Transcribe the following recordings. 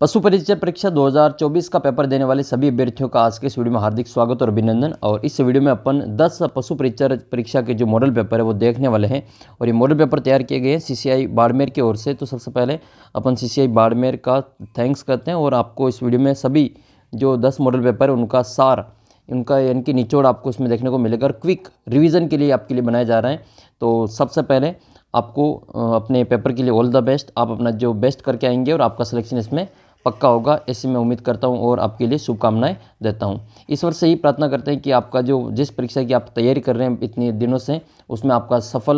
पशु परिचय परीक्षा 2024 का पेपर देने वाले सभी अभ्यर्थियों का आज के इस वीडियो में हार्दिक स्वागत और अभिनंदन। और इस वीडियो में अपन 10 पशु परिचय परीक्षा के जो मॉडल पेपर है वो देखने वाले हैं। और ये मॉडल पेपर तैयार किए गए हैं सीसीआई बाड़मेर की ओर से। तो सबसे पहले अपन सीसीआई बाड़मेर का थैंक्स करते हैं और आपको इस वीडियो में सभी जो 10 मॉडल पेपर है उनका सार, उनका यानी कि निचोड़ आपको इसमें देखने को मिलेगा और क्विक रिवीजन के लिए आपके लिए बनाए जा रहे हैं। तो सबसे पहले आपको अपने पेपर के लिए ऑल द बेस्ट। आप अपना जो बेस्ट करके आएंगे और आपका सिलेक्शन इसमें पक्का होगा, ऐसी मैं उम्मीद करता हूं और आपके लिए शुभकामनाएं देता हूं। ईश्वर से ही प्रार्थना करते हैं कि आपका जो जिस परीक्षा की आप तैयारी कर रहे हैं इतने दिनों से, उसमें आपका सफल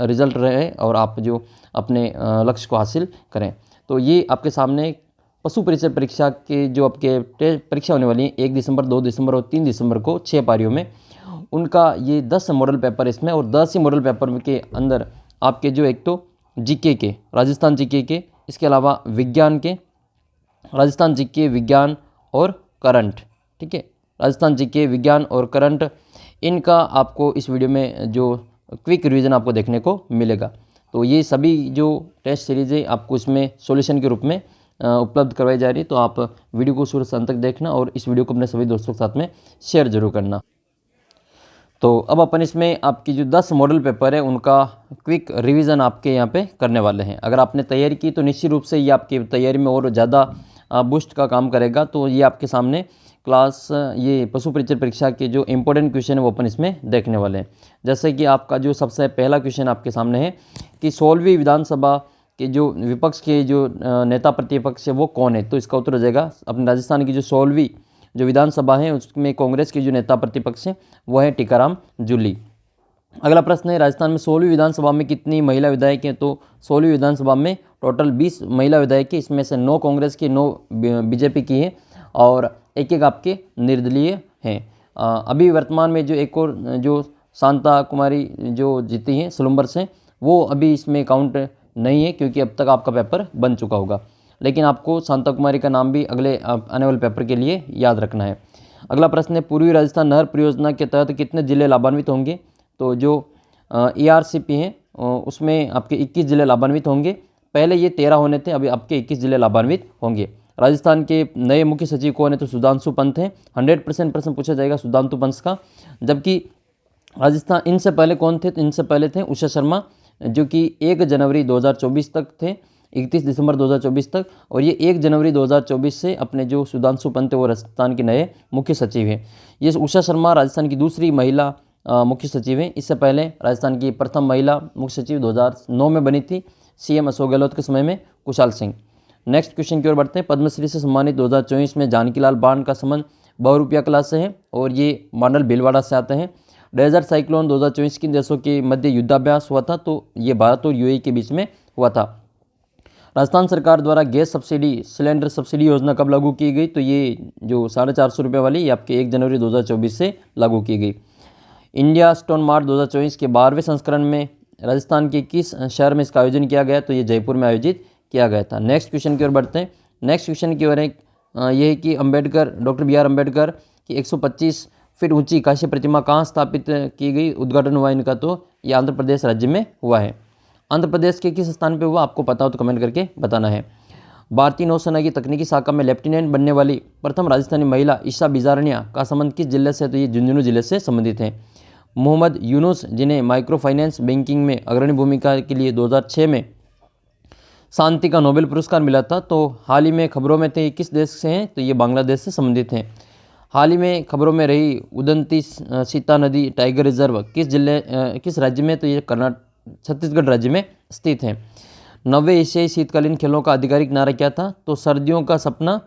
रिजल्ट रहे और आप जो अपने लक्ष्य को हासिल करें। तो ये आपके सामने पशु परिचय परीक्षा के जो आपके परीक्षा होने वाली है 1 दिसंबर, 2 दिसंबर और 3 दिसंबर को 6 पारियों में, उनका ये 10 मॉडल पेपर इसमें। और 10 ही मॉडल पेपर के अंदर आपके जो एक तो जीके के, राजस्थान जीके के, इसके अलावा विज्ञान के, राजस्थान जीके, विज्ञान और करंट, ठीक है, राजस्थान जीके, विज्ञान और करंट, इनका आपको इस वीडियो में जो क्विक रिवीजन आपको देखने को मिलेगा। तो ये सभी जो टेस्ट सीरीज है आपको इसमें सॉल्यूशन के रूप में उपलब्ध करवाई जा रही है। तो आप वीडियो को शुरू से अंत तक देखना और इस वीडियो को अपने सभी दोस्तों के साथ में शेयर जरूर करना। तो अब अपन इसमें आपकी जो 10 मॉडल पेपर है उनका क्विक रिवीजन आपके यहाँ पे करने वाले हैं। अगर आपने तैयारी की तो निश्चित रूप से ये आपकी तैयारी में और ज़्यादा बूस्ट का काम करेगा। तो ये आपके सामने ये पशु परिचय परीक्षा के जो इंपॉर्टेंट क्वेश्चन है वो अपन इसमें देखने वाले हैं। जैसे कि आपका जो सबसे पहला क्वेश्चन आपके सामने है कि 16वीं विधानसभा के जो विपक्ष के जो नेता प्रतिपक्ष है वो कौन है। तो इसका उत्तर हो जाएगा अपने राजस्थान की जो 16वीं जो विधानसभा है उसमें कांग्रेस के जो नेता प्रतिपक्ष हैं वो है टीकाराम जूली। अगला प्रश्न है राजस्थान में 16वीं विधानसभा में कितनी महिला विधायक हैं। तो 16वीं विधानसभा में टोटल 20 महिला विधायक हैं, इसमें से 9 कांग्रेस की, 9 बीजेपी की हैं और एक आपके निर्दलीय हैं। अभी वर्तमान में जो एक और जो शांता कुमारी जो जीती हैं सलूम्बर से, वो अभी इसमें काउंट नहीं है क्योंकि अब तक आपका पेपर बन चुका होगा। लेकिन आपको शांता कुमारी का नाम भी अगले आने वाले पेपर के लिए याद रखना है। अगला प्रश्न है पूर्वी राजस्थान नहर परियोजना के तहत कितने जिले लाभान्वित होंगे। तो जो ERCP हैं उसमें आपके 21 जिले लाभान्वित होंगे। पहले ये 13 होने थे, अभी आपके 21 जिले लाभान्वित होंगे। राजस्थान के नए मुख्य सचिव कौन है। तो सुधांशु पंत हैं। 100% प्रश्न पूछा जाएगा सुधांशु पंत का। जबकि राजस्थान इनसे पहले कौन थे। तो इनसे पहले थे उषा शर्मा जो कि 1 जनवरी 2024 तक थे, 31 दिसंबर 2024 तक। और ये 1 जनवरी 2024 से अपने जो सुधांशु पंत है वो राजस्थान के नए मुख्य सचिव हैं। ये उषा शर्मा राजस्थान की दूसरी महिला मुख्य सचिव हैं। इससे पहले राजस्थान की प्रथम महिला मुख्य सचिव 2009 में बनी थी CM अशोक गहलोत के समय में कुशाल सिंह। नेक्स्ट क्वेश्चन की ओर बढ़ते हैं। पद्मश्री से सम्मानित 2024 में जानकीलाल बांड का संबंध बहुरूपिया कला से है और ये मांडल भीलवाड़ा से आते हैं। डेजर्ट साइक्लोन 2024 किन देशों के मध्य युद्धाभ्यास हुआ था। तो ये भारत और UAE के बीच में हुआ था। राजस्थान सरकार द्वारा गैस सब्सिडी सिलेंडर सब्सिडी योजना कब लागू की गई। तो ये जो 450 रुपये वाली ये आपके 1 जनवरी 2024 से लागू की गई। इंडिया स्टोन मार्ट 2024 के 12वें संस्करण में राजस्थान के किस शहर में इसका आयोजन किया गया। तो ये जयपुर में आयोजित किया गया था। नेक्स्ट क्वेश्चन की ओर बढ़ते हैं। नेक्स्ट क्वेश्चन की ओर ये है कि डॉक्टर BR अम्बेडकर की 125 फीट ऊंची कांस्य प्रतिमा कहाँ स्थापित की गई, उद्घाटन हुआ इनका। तो ये आंध्र प्रदेश राज्य में हुआ है। आंध्र प्रदेश के किस स्थान पे हुआ आपको पता हो तो कमेंट करके बताना है। भारतीय नौसेना की तकनीकी शाखा में लेफ्टिनेंट बनने वाली प्रथम राजस्थानी महिला ईशा बिजारनिया का संबंध किस जिले से। तो ये झुंझुनू जिले से संबंधित है। मोहम्मद यूनुस जिन्हें माइक्रो फाइनेंस बैंकिंग में अग्रणी भूमिका के लिए 2006 में शांति का नोबेल पुरस्कार मिला था। तो हाल ही में खबरों में थे किस देश से हैं। तो ये बांग्लादेश से संबंधित हैं। हाल ही में खबरों में रही उदंती सीता नदी टाइगर रिजर्व किस राज्य में। तो ये छत्तीसगढ़ राज्य में स्थित है। 90वें एशियाई शीतकालीन खेलों का आधिकारिक नारा क्या था। तो सर्दियों का सपना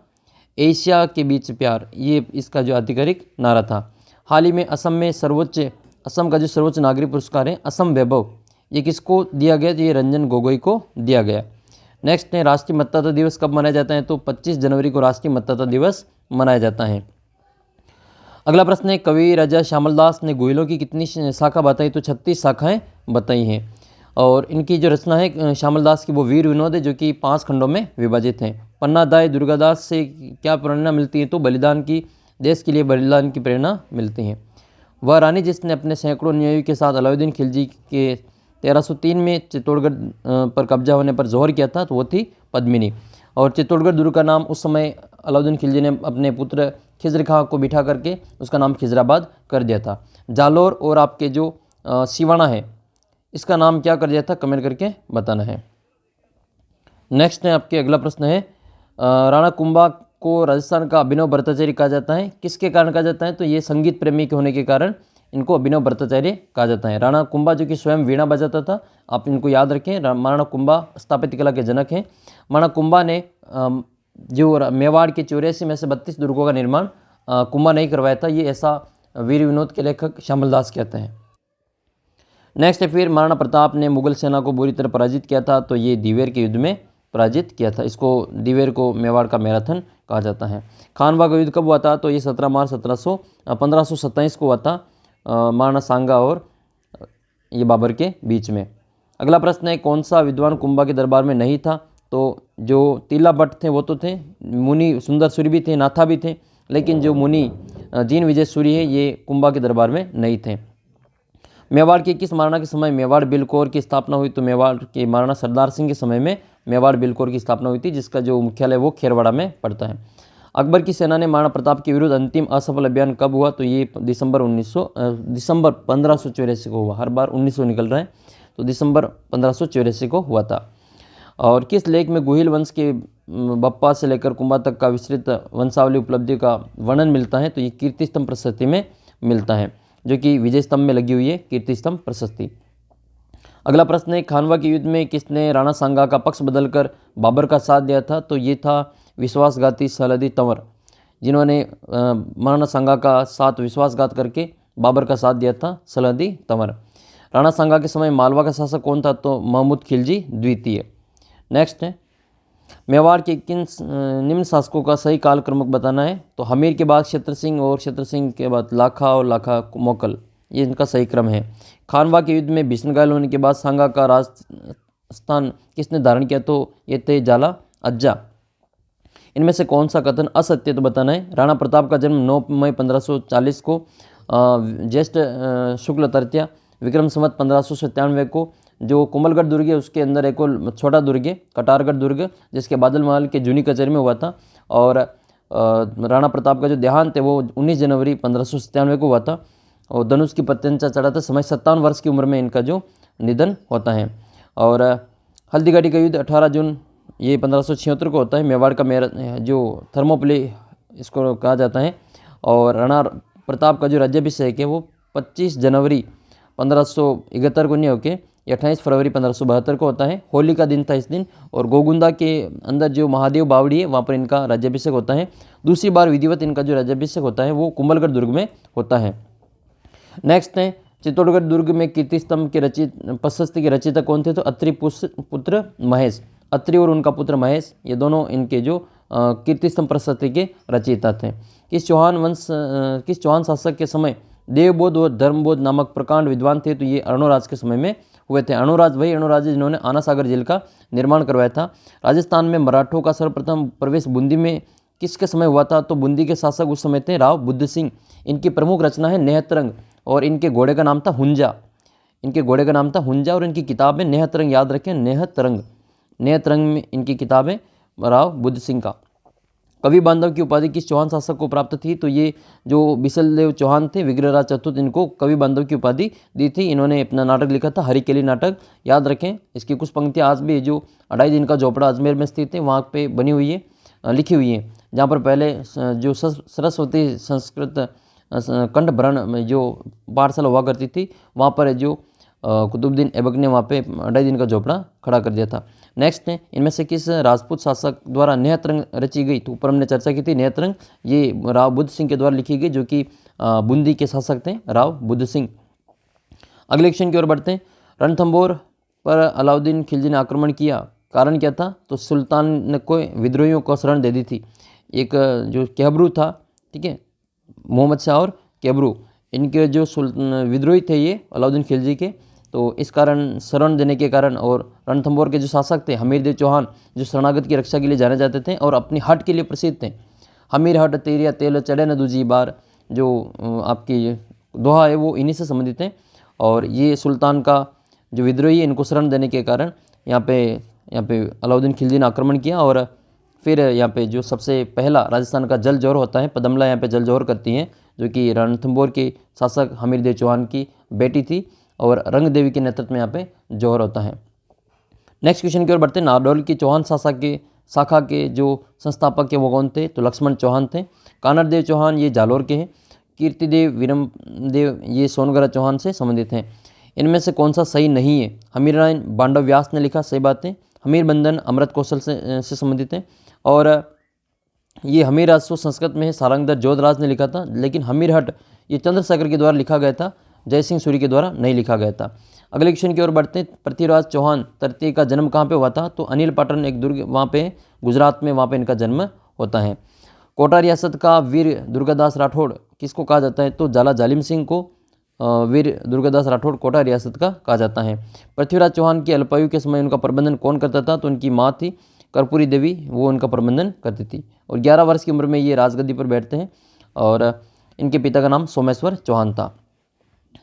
एशिया के बीच प्यार, ये इसका जो आधिकारिक नारा था। हाल ही में असम का जो सर्वोच्च नागरिक पुरस्कार है असम वैभव, ये किसको दिया गया। तो ये रंजन गोगोई को दिया गया। नेक्स्ट है राष्ट्रीय मतदाता दिवस कब मनाया जाता है। तो 25 जनवरी को राष्ट्रीय मतदाता दिवस मनाया जाता है। अगला प्रश्न है कवि राजा श्यामल दास ने गोयलों की कितनी शाखा बताई। तो 36 शाखाएं बताई हैं। और इनकी जो रचना है श्यामल दास की वो वीर विनोद है जो कि 5 खंडों में विभाजित हैं। पन्नादाय दुर्गादास से क्या प्रेरणा मिलती है। तो बलिदान की, देश के लिए बलिदान की प्रेरणा मिलती है। वह रानी जिसने अपने सैकड़ों अनुयायियों के साथ अलाउद्दीन खिलजी के 1303 में चित्तौड़गढ़ पर कब्जा होने पर जोहर किया था तो वो थी पद्मिनी। और चित्तौड़गढ़ दुर्ग का नाम उस समय अलाउद्दीन खिलजी ने अपने पुत्र खिज़्र खां को बिठा करके उसका नाम खिज़राबाद कर दिया था। जालौर और आपके जो सिवाना है इसका नाम क्या कर दिया था, कमेंट करके बताना है। नेक्स्ट है आपके अगला प्रश्न है, राणा कुंभा को राजस्थान का अभिनव भट्टाचार्य कहा जाता है, किसके कारण कहा जाता है, तो ये संगीत प्रेमी के होने के कारण इनको अभिनव भट्टाचार्य कहा जाता है। राणा कुंभा जो कि स्वयं वीणा बजाता था, आप इनको याद रखें। महाराणा कुंभा स्थापत्य कला के जनक हैं। महाराणा कुंभा ने जो मेवाड़ के 84 में से 32 दुर्गों का निर्माण कुंभा नहीं करवाया था, ये ऐसा वीर विनोद के लेखक श्यामल दास कहते हैं। नेक्स्ट है फिर महाराणा प्रताप ने मुगल सेना को बुरी तरह पराजित किया था, तो ये दिवेर के युद्ध में पराजित किया था। इसको दिवेर को मेवाड़ का मैराथन कहा जाता है। खानवा का युद्ध कब हुआ था, तो ये 17 मार्च 1527 को हुआ था, महाराणा सांगा और ये बाबर के बीच में। अगला प्रश्न है, कौन सा विद्वान कुंभा के दरबार में नहीं था, तो जो तीला भट्ट थे वो तो थे, मुनि सुंदर सूरी भी थे, नाथा भी थे, लेकिन जो मुनि जीन विजय सूरी है ये कुंभा के दरबार में नहीं थे। मेवाड़ के किस महाराणा के समय मेवाड़ बिलकौर की स्थापना हुई, तो मेवाड़ के महाराणा सरदार सिंह के समय में मेवाड़ बिलकौर की स्थापना हुई थी, जिसका जो मुख्यालय वो खेरवाड़ा में पड़ता है। अकबर की सेना ने महाराणा प्रताप के विरुद्ध अंतिम असफल अभियान कब हुआ, तो ये दिसंबर 1584 को हुआ। हर बार 1900 निकल रहा है, तो दिसंबर 1584 को हुआ था। और किस लेख में गुहिल वंश के बप्पा से लेकर कुंभा तक का विस्तृत वंशावली उपलब्धि का वर्णन मिलता है, तो ये कीर्ति स्तंभ प्रशस्ति में मिलता है, जो कि विजय स्तंभ में लगी हुई है कीर्ति स्तंभ प्रशस्ति। अगला प्रश्न है, खानवा के युद्ध में किसने राणा सांगा का पक्ष बदलकर बाबर का साथ दिया था, तो ये था विश्वासघाती सलादी तंवर, जिन्होंने महाराणा सांगा का साथ विश्वासघात करके बाबर का साथ दिया था, सलादी तंवर। राणा सांगा के समय मालवा का शासक कौन था, तो महमूद खिलजी द्वितीय। नेक्स्ट है, मेवाड़ के किन निम्न शासकों का सही काल क्रमक बताना है, तो हमीर के बाद क्षेत्र सिंह और क्षेत्र सिंह के बाद लाखा और लाखा मोकल, ये इनका सही क्रम है। खानवा के युद्ध में भीषण घायल होने के बाद सांगा का राजस्थान किसने धारण किया, तो ये थे जाला अज्जा। इनमें से कौन सा कथन असत्य, तो बताना है। राणा प्रताप का जन्म 9 मई 1540 को ज्येष्ठ शुक्ल तृतीया विक्रम संवत 1597 को जो कोमलगढ़ दुर्ग है उसके अंदर एक और छोटा दुर्ग है कटारगढ़ दुर्ग, जिसके बादल महल के जूनी कचहरी में हुआ था। और राणा प्रताप का जो देहांत है वो 19 जनवरी 1597 को हुआ था। और धनुष की प्रत्यंचा चढ़ा था, समय 57 वर्ष की उम्र में इनका जो निधन होता है। और हल्दीघाटी का युद्ध 18 जून ये 1576 को होता है। मेवाड़ का जो थर्मोपली इसको कहा जाता है। और राणा प्रताप का जो राज्याभिषेक है वो 25 जनवरी 1571 को नहीं होके 28 फरवरी 1572 को होता है। होली का दिन था इस दिन। और गोगुंदा के अंदर जो महादेव बावड़ी है वहाँ पर इनका राज्याभिषेक होता है। दूसरी बार विधिवत इनका जो राज्याभिषेक होता है वो कुंभलगढ़ दुर्ग में होता है। नेक्स्ट है, चित्तौड़गढ़ दुर्ग में कीर्ति स्तंभ के प्रशस्ति के रचयिता कौन थे, तो अत्रि पुत्र महेश। अत्रि और उनका पुत्र महेश, ये दोनों इनके जो कीर्ति स्तंभ प्रशस्ति के रचयिता थे। किस चौहान शासक के समय देवबोध और धर्मबोध नामक प्रकांड विद्वान थे, तो ये अरुणराज के समय में हुए थे। अरुणराज वही अरुणराज है जिन्होंने आना सागर जेल का निर्माण करवाया था। राजस्थान में मराठों का सर्वप्रथम प्रवेश बूंदी में किसके समय हुआ था, तो बूंदी के शासक उस समय थे राव बुद्ध सिंह। इनकी प्रमुख रचना है नेहतरंग और इनके घोड़े का नाम था हुंजा। और इनकी किताब है नेहतरंग, याद रखें नेहतरंग में इनकी किताब है राव बुद्ध सिंह का। कवि बांधव की उपाधि किस चौहान शासक को प्राप्त थी, तो ये जो बिसलदेव चौहान थे विग्रहराज चतुर्थ, इनको कवि बांधव की उपाधि दी थी। इन्होंने अपना नाटक लिखा था हरिकेली नाटक, याद रखें। इसकी कुछ पंक्तियाँ आज भी जो 2.5 दिन का झोपड़ा अजमेर में स्थित है वहाँ पे बनी हुई है, लिखी हुई है, जहाँ पर पहले जो सरस्वती संस्कृत कंठभरण में जो पाठशाला हुआ करती थी वहाँ पर जो कुतुबुद्दीन ऐबक ने वहाँ पे 2.5 दिन का झोपड़ा खड़ा कर दिया था। नेक्स्ट है, इनमें से किस राजपूत शासक द्वारा नेहतरंग रची गई, तो ऊपर हमने चर्चा की थी नेहतरंग, ये राव बुद्ध सिंह के द्वारा लिखी गई, जो कि बूंदी के शासक थे राव बुद्ध सिंह। अगले क्वेश्चन की ओर बढ़ते हैं। रणथंभौर पर अलाउद्दीन खिलजी ने आक्रमण किया, कारण क्या था, तो सुल्तान ने कोई विद्रोहियों को शरण दे दी थी। एक जो केहबरू था, ठीक है, मोहम्मद शाह और केबरू, इनके जो विद्रोही थे ये अलाउद्दीन खिलजी के, तो इस कारण शरण देने के कारण। और रणथंभौर के जो शासक थे हमीरदेव चौहान, जो शरणागत की रक्षा के लिए जाने जाते थे और अपनी हट के लिए प्रसिद्ध थे। हमीर हट तेरिया तेल चढ़े न दूजी बार, जो आपकी दोहा है वो इन्हीं से संबंधित है। और ये सुल्तान का जो विद्रोही है इनको शरण देने के कारण यहाँ पे अलाउद्दीन खिलजी ने आक्रमण किया और फिर यहाँ पे जो सबसे पहला राजस्थान का जल जोहर होता है, पदमला यहाँ पे जल जोहर करती हैं, जो कि रणथंभौर के शासक हमीरदेव चौहान की बेटी थी, और रंग देवी के नेतृत्व में यहाँ पे जोहर होता है। नेक्स्ट क्वेश्चन की ओर बढ़ते हैं। नारनौल की चौहान शाखा के जो संस्थापक के वो कौन थे? तो लक्ष्मण चौहान थे। कानरदेव चौहान ये जालोर के हैं। कीर्तिदेव वीरमदेव ये सोनगढ़ चौहान से संबंधित हैं। इनमें से कौन सा सही नहीं है? हमीर नारायण बांडव व्यास ने लिखा, सही बात है। हमीर बंधन अमृत कौशल से संबंधित है, और ये हमीर राजस्व संस्कृत में है, सारंगधर जोधराज ने लिखा था। लेकिन हमीरहट ये चंद्रशेखर के द्वारा लिखा गया था, जयसिंह सूरी के द्वारा नहीं लिखा गया था। अगले क्वेश्चन की ओर बढ़ते हैं। पृथ्वीराज चौहान तृतीय का जन्म कहाँ पे हुआ था? तो अनिल पाटन एक दुर्ग वहाँ पे गुजरात में, वहाँ पे इनका जन्म होता है। कोटा रियासत का वीर दुर्गादास राठौड़ किसको कहा जाता है? तो जाला जालिम सिंह को वीर दुर्गादास राठौड़ कोटा रियासत का कहा जाता है। पृथ्वीराज चौहान की अल्पायु के समय उनका प्रबंधन कौन करता था? तो उनकी माँ थी कर्पूरी देवी, वो उनका प्रबंधन करती थी, और 11 वर्ष की उम्र में ये राजगद्दी पर बैठते हैं, और इनके पिता का नाम सोमेश्वर चौहान था।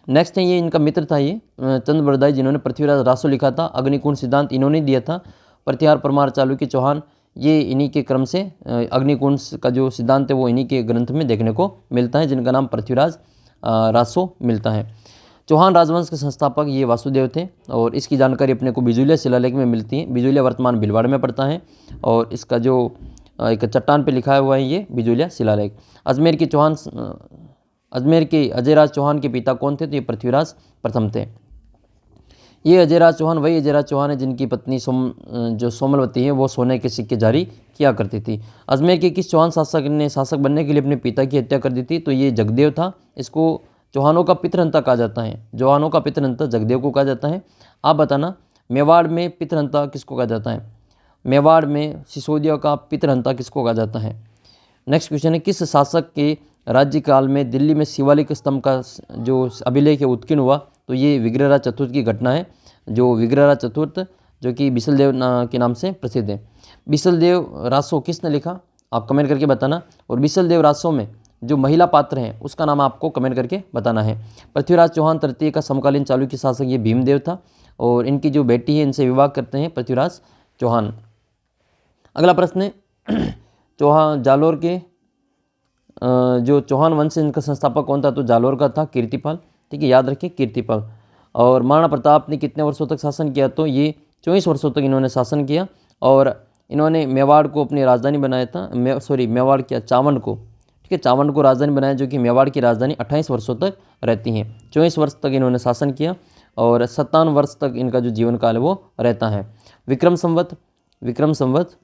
नेक्स्ट है, ये इनका मित्र था ये चंद्र बरदाई, जिन्होंने पृथ्वीराज रासो लिखा था। अग्निकुंड सिद्धांत इन्होंने दिया था। प्रतिहार परमार चालुक्य चौहान ये इन्हीं के क्रम से अग्निकुंड का जो सिद्धांत है वो इन्हीं के ग्रंथ में देखने को मिलता है, जिनका नाम पृथ्वीराज रासो मिलता है। चौहान राजवंश के संस्थापक ये वासुदेव थे, और इसकी जानकारी अपने को बिजुलिया शिलालेख में मिलती है। बिजुलिया वर्तमान भीलवाड़ा में पड़ता है, और इसका जो एक चट्टान पे लिखा हुआ है ये बिजुलिया शिलालेख। अजमेर के अजयराज चौहान के पिता कौन थे? तो ये पृथ्वीराज प्रथम थे। ये अजयराज चौहान वही अजयराज चौहान है जिनकी पत्नी जो सोमलवती है वो सोने के सिक्के जारी किया करती थी। अजमेर के किस चौहान शासक ने शासक बनने के लिए अपने पिता की हत्या कर दी थी? तो ये जगदेव था। इसको चौहानों का पितृहंता कहा जाता है। चौहानों का पितृहंता जगदेव को कहा जाता है। आप बताना, मेवाड़ में पितृहंता किसको कहा जाता है? मेवाड़ में सिसोदिया का पितृहंता किसको कहा जाता है? नेक्स्ट क्वेश्चन है, किस शासक के राज्यकाल में दिल्ली में शिवालिक स्तंभ का जो अभिलेख है उत्कीर्ण हुआ? तो ये विग्रहराज चतुर्थ की घटना है। जो विग्रहराज चतुर्थ जो कि बिसलदेव के नाम से प्रसिद्ध है। बिसलदेव रासो किसने लिखा? आप कमेंट करके बताना। और बिसलदेव रासो में जो महिला पात्र हैं उसका नाम आपको कमेंट करके बताना है। पृथ्वीराज चौहान तृतीय का समकालीन चालुक्य शासक ये भीमदेव था, और इनकी जो बेटी है इनसे विवाह करते हैं पृथ्वीराज चौहान। अगला प्रश्न है, चौहान जालोर के जो चौहान वंश इनका संस्थापक कौन था? तो जालोर का था कीर्तिपाल। ठीक है, याद रखिए कीर्तिपाल। और महाराणा प्रताप ने कितने वर्षों तक शासन किया? तो ये 24 वर्षों तक इन्होंने शासन किया, और इन्होंने मेवाड़ को अपनी राजधानी बनाया था। मेवाड़ क्या, चावंड को, ठीक है, चावंड को राजधानी बनाया, जो कि मेवाड़ की राजधानी 28 वर्षों तक रहती हैं। 24 वर्ष तक इन्होंने शासन किया, और 57 वर्ष तक इनका जो जीवन काल है वो रहता है। विक्रम संवत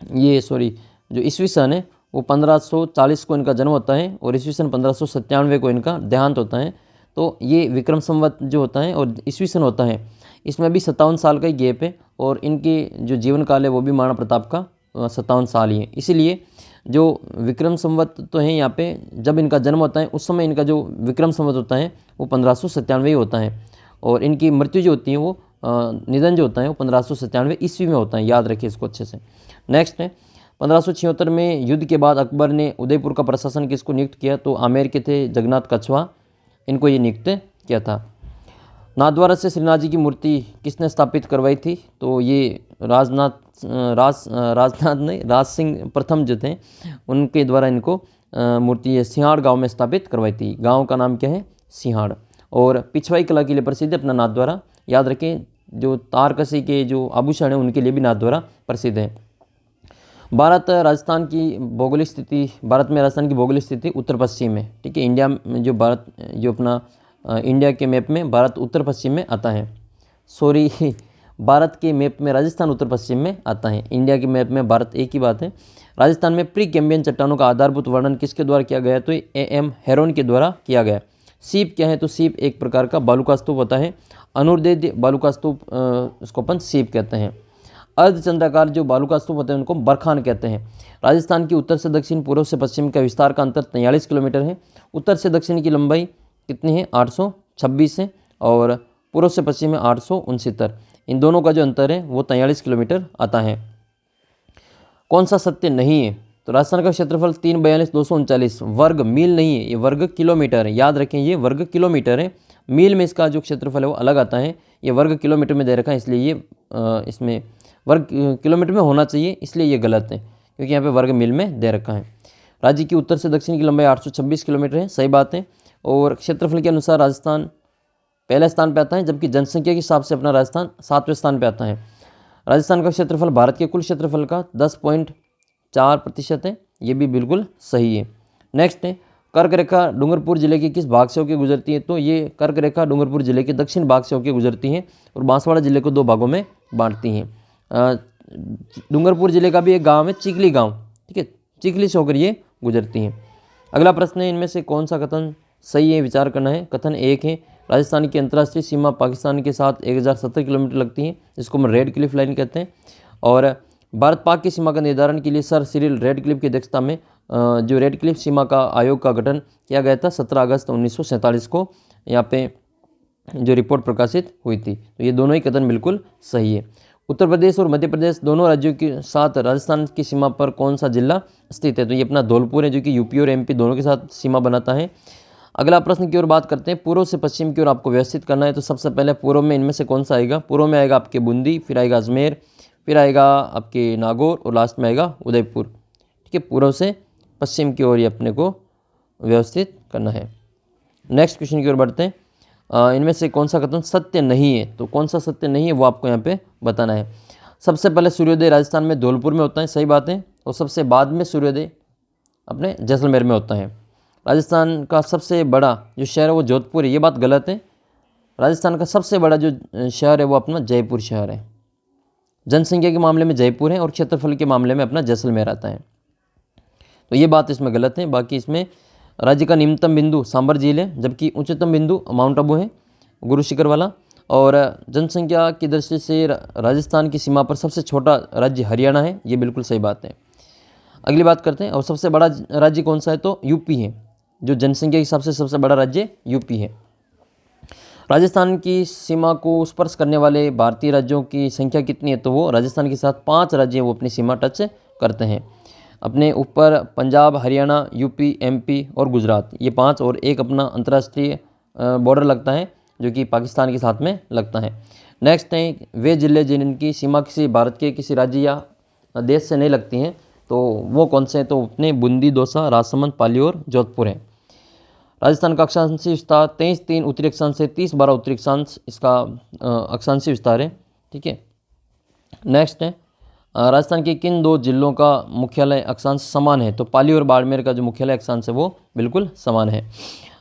ये जो ईस्वी सन है वो 1540 को इनका जन्म होता है, और ईस्वी सन 1597 को इनका देहांत होता है। तो ये विक्रम संवत जो होता है और ईस्वी सन होता है, इसमें भी 57 साल का ही गैप है, और इनके जो जीवन काल है वो भी महाराणा प्रताप का 57 साल ही है। इसीलिए जो विक्रम संवत तो है यहाँ पे, जब इनका जन्म होता है उस समय इनका जो विक्रम संवत होता है वो 1597 होता है, और इनकी मृत्यु जो होती है वो निधन जो होता है वो 1597 ईस्वी में होता है। याद रखिए इसको अच्छे से। नेक्स्ट है, 1576 में युद्ध के बाद अकबर ने उदयपुर का प्रशासन किसको नियुक्त किया? तो आमेर के थे जगन्नाथ कछवा, इनको ये नियुक्त किया था। नाथद्वारा से श्रीनाथ जी की मूर्ति किसने स्थापित करवाई थी? तो ये राज सिंह प्रथम जो थे उनके द्वारा इनको मूर्ति सिंहाड़ गांव में स्थापित करवाई थी। गांव का नाम क्या है? सिंहाड़। और पिछवाई कला के लिए प्रसिद्ध है अपना नाथद्वारा। याद रखें, जो तारकसी के जो आभूषण है उनके लिए भी नाथद्वारा प्रसिद्ध है। भारत में राजस्थान की भौगोलिक स्थिति उत्तर पश्चिम है। ठीक है, इंडिया में जो अपना इंडिया के मैप में भारत उत्तर पश्चिम में आता है। भारत के मैप में राजस्थान उत्तर पश्चिम में आता है। इंडिया के मैप में भारत एक ही बात है। राजस्थान में प्री कैम्बियन चट्टानों का आधारभूत वर्णन किसके द्वारा किया गया? तो AM हेरोन के द्वारा किया गया। सीप क्या है? तो सीप एक प्रकार का बालू का स्तूप होता है। अनुर्देय बालू का स्तूप उसको अपन सीप कहते हैं। अर्धचंद्राकार जो बालू का स्तूप होते हैं उनको बरखान कहते हैं। राजस्थान की उत्तर से दक्षिण, पूर्व से पश्चिम का विस्तार का अंतर 43 किलोमीटर है। उत्तर से दक्षिण की लंबाई कितनी है? 826 है, और पूर्व से पश्चिम में 869। इन दोनों का जो अंतर है वो 43 किलोमीटर आता है। कौन सा सत्य नहीं है? तो राजस्थान का क्षेत्रफल 342,239 वर्ग मील नहीं है, ये वर्ग किलोमीटर है। याद रखें, ये वर्ग किलोमीटर है। मील में इसका जो क्षेत्रफल है वो अलग आता है। ये वर्ग किलोमीटर में दे रखा है, इसलिए ये इसमें वर्ग किलोमीटर में होना चाहिए, इसलिए ये गलत है क्योंकि यहाँ पे वर्ग मील में दे रखा है। राज्य की उत्तर से दक्षिण की लंबाई 826 किलोमीटर है, सही बात है। और क्षेत्रफल के अनुसार राजस्थान पहले स्थान पे आता है, जबकि जनसंख्या के हिसाब से अपना राजस्थान 7वें स्थान पे आता है। राजस्थान का क्षेत्रफल भारत के कुल क्षेत्रफल का 10.4% है, ये भी बिल्कुल सही है। नेक्स्ट है, कर्क रेखा डूंगरपुर जिले के किस भाग से होकर गुजरती है? तो ये कर्क रेखा डूंगरपुर जिले के दक्षिण भाग से होकर गुजरती है और बांसवाड़ा जिले को 2 भागों में बांटती हैं। डूंगरपुर जिले का भी एक गांव है चिखली गांव, ठीक है, चिखली से होकर ये गुजरती हैं। अगला प्रश्न है, इनमें से कौन सा कथन सही है, विचार करना है। कथन 1 है, राजस्थान की अंतर्राष्ट्रीय सीमा पाकिस्तान के साथ 1070 किलोमीटर लगती है, जिसको हम रेड क्लिफ लाइन कहते हैं। और भारत पाक की सीमा का निर्धारण के लिए सर सिरिल रेडक्लिफ की अध्यक्षता में जो रेडक्लिफ सीमा का आयोग का गठन किया गया था 17 अगस्त 1947 को, यहाँ पे जो रिपोर्ट प्रकाशित हुई थी। तो ये दोनों ही कथन बिल्कुल सही है। उत्तर प्रदेश और मध्य प्रदेश दोनों राज्यों के साथ राजस्थान की सीमा पर कौन सा जिला स्थित है? तो ये अपना धौलपुर है, जो कि यूपी और एमपी दोनों के साथ सीमा बनाता है। अगला प्रश्न की ओर बात करते हैं, पूर्व से पश्चिम की ओर आपको व्यवस्थित करना है। तो सबसे पहले पूर्व में इनमें से कौन सा आएगा? पूर्व में आएगा आपके बूंदी, फिर आएगा अजमेर, फिर आएगा आपके नागौर और लास्ट में आएगा उदयपुर, ठीक है। पूर्व से पश्चिम की ओर ये अपने को व्यवस्थित करना है। नेक्स्ट क्वेश्चन की ओर बढ़ते हैं, इनमें से कौन सा कथन सत्य नहीं है? तो कौन सा सत्य नहीं है वो आपको यहाँ पे बताना है। सबसे पहले सूर्योदय राजस्थान में धौलपुर में होता है, सही बात है। और सबसे बाद में सूर्योदय अपने जैसलमेर में होता है। राजस्थान का सबसे बड़ा जो शहर है वो जोधपुर है, ये बात गलत है। राजस्थान का सबसे बड़ा जो शहर है वो अपना जयपुर शहर है। जनसंख्या के मामले में जयपुर है और क्षेत्रफल के मामले में अपना जैसलमेर आता है, तो ये बात इसमें गलत है। बाकी इसमें राज्य का निम्नतम बिंदु सांबर झील है, जबकि उच्चतम बिंदु माउंट आबू है, गुरु शिखर वाला। और जनसंख्या की दृष्टि से राजस्थान की सीमा पर सबसे छोटा राज्य हरियाणा है, ये बिल्कुल सही बात है। अगली बात करते हैं, और सबसे बड़ा राज्य कौन सा है? तो यूपी है, जो जनसंख्या के हिसाब से सबसे बड़ा राज्य यूपी है। राजस्थान की सीमा को स्पर्श करने वाले भारतीय राज्यों की संख्या कितनी है? तो वो राजस्थान के साथ 5 राज्य वो अपनी सीमा टच करते हैं। अपने ऊपर पंजाब, हरियाणा, यूपी, एमपी और गुजरात, ये 5, और एक अपना अंतर्राष्ट्रीय बॉर्डर लगता है जो कि पाकिस्तान के साथ में लगता है। नेक्स्ट है, वे जिले जिनकी सीमा किसी भारत के किसी राज्य या देश से नहीं लगती हैं, तो वो कौन से हैं? तो अपने बूंदी, दौसा, राजसमंद, पाली और जोधपुर है। राजस्थान का अक्षांशीय विस्तार 23.3 उत्तरी अक्षांश से 30.12 उत्तरी अक्षांश इसका अक्षांशीय विस्तार है, ठीक है। नेक्स्ट है, राजस्थान के किन 2 जिलों का मुख्यालय अक्षांश समान है? तो पाली और बाड़मेर का जो मुख्यालय अक्षांश है वो बिल्कुल समान है।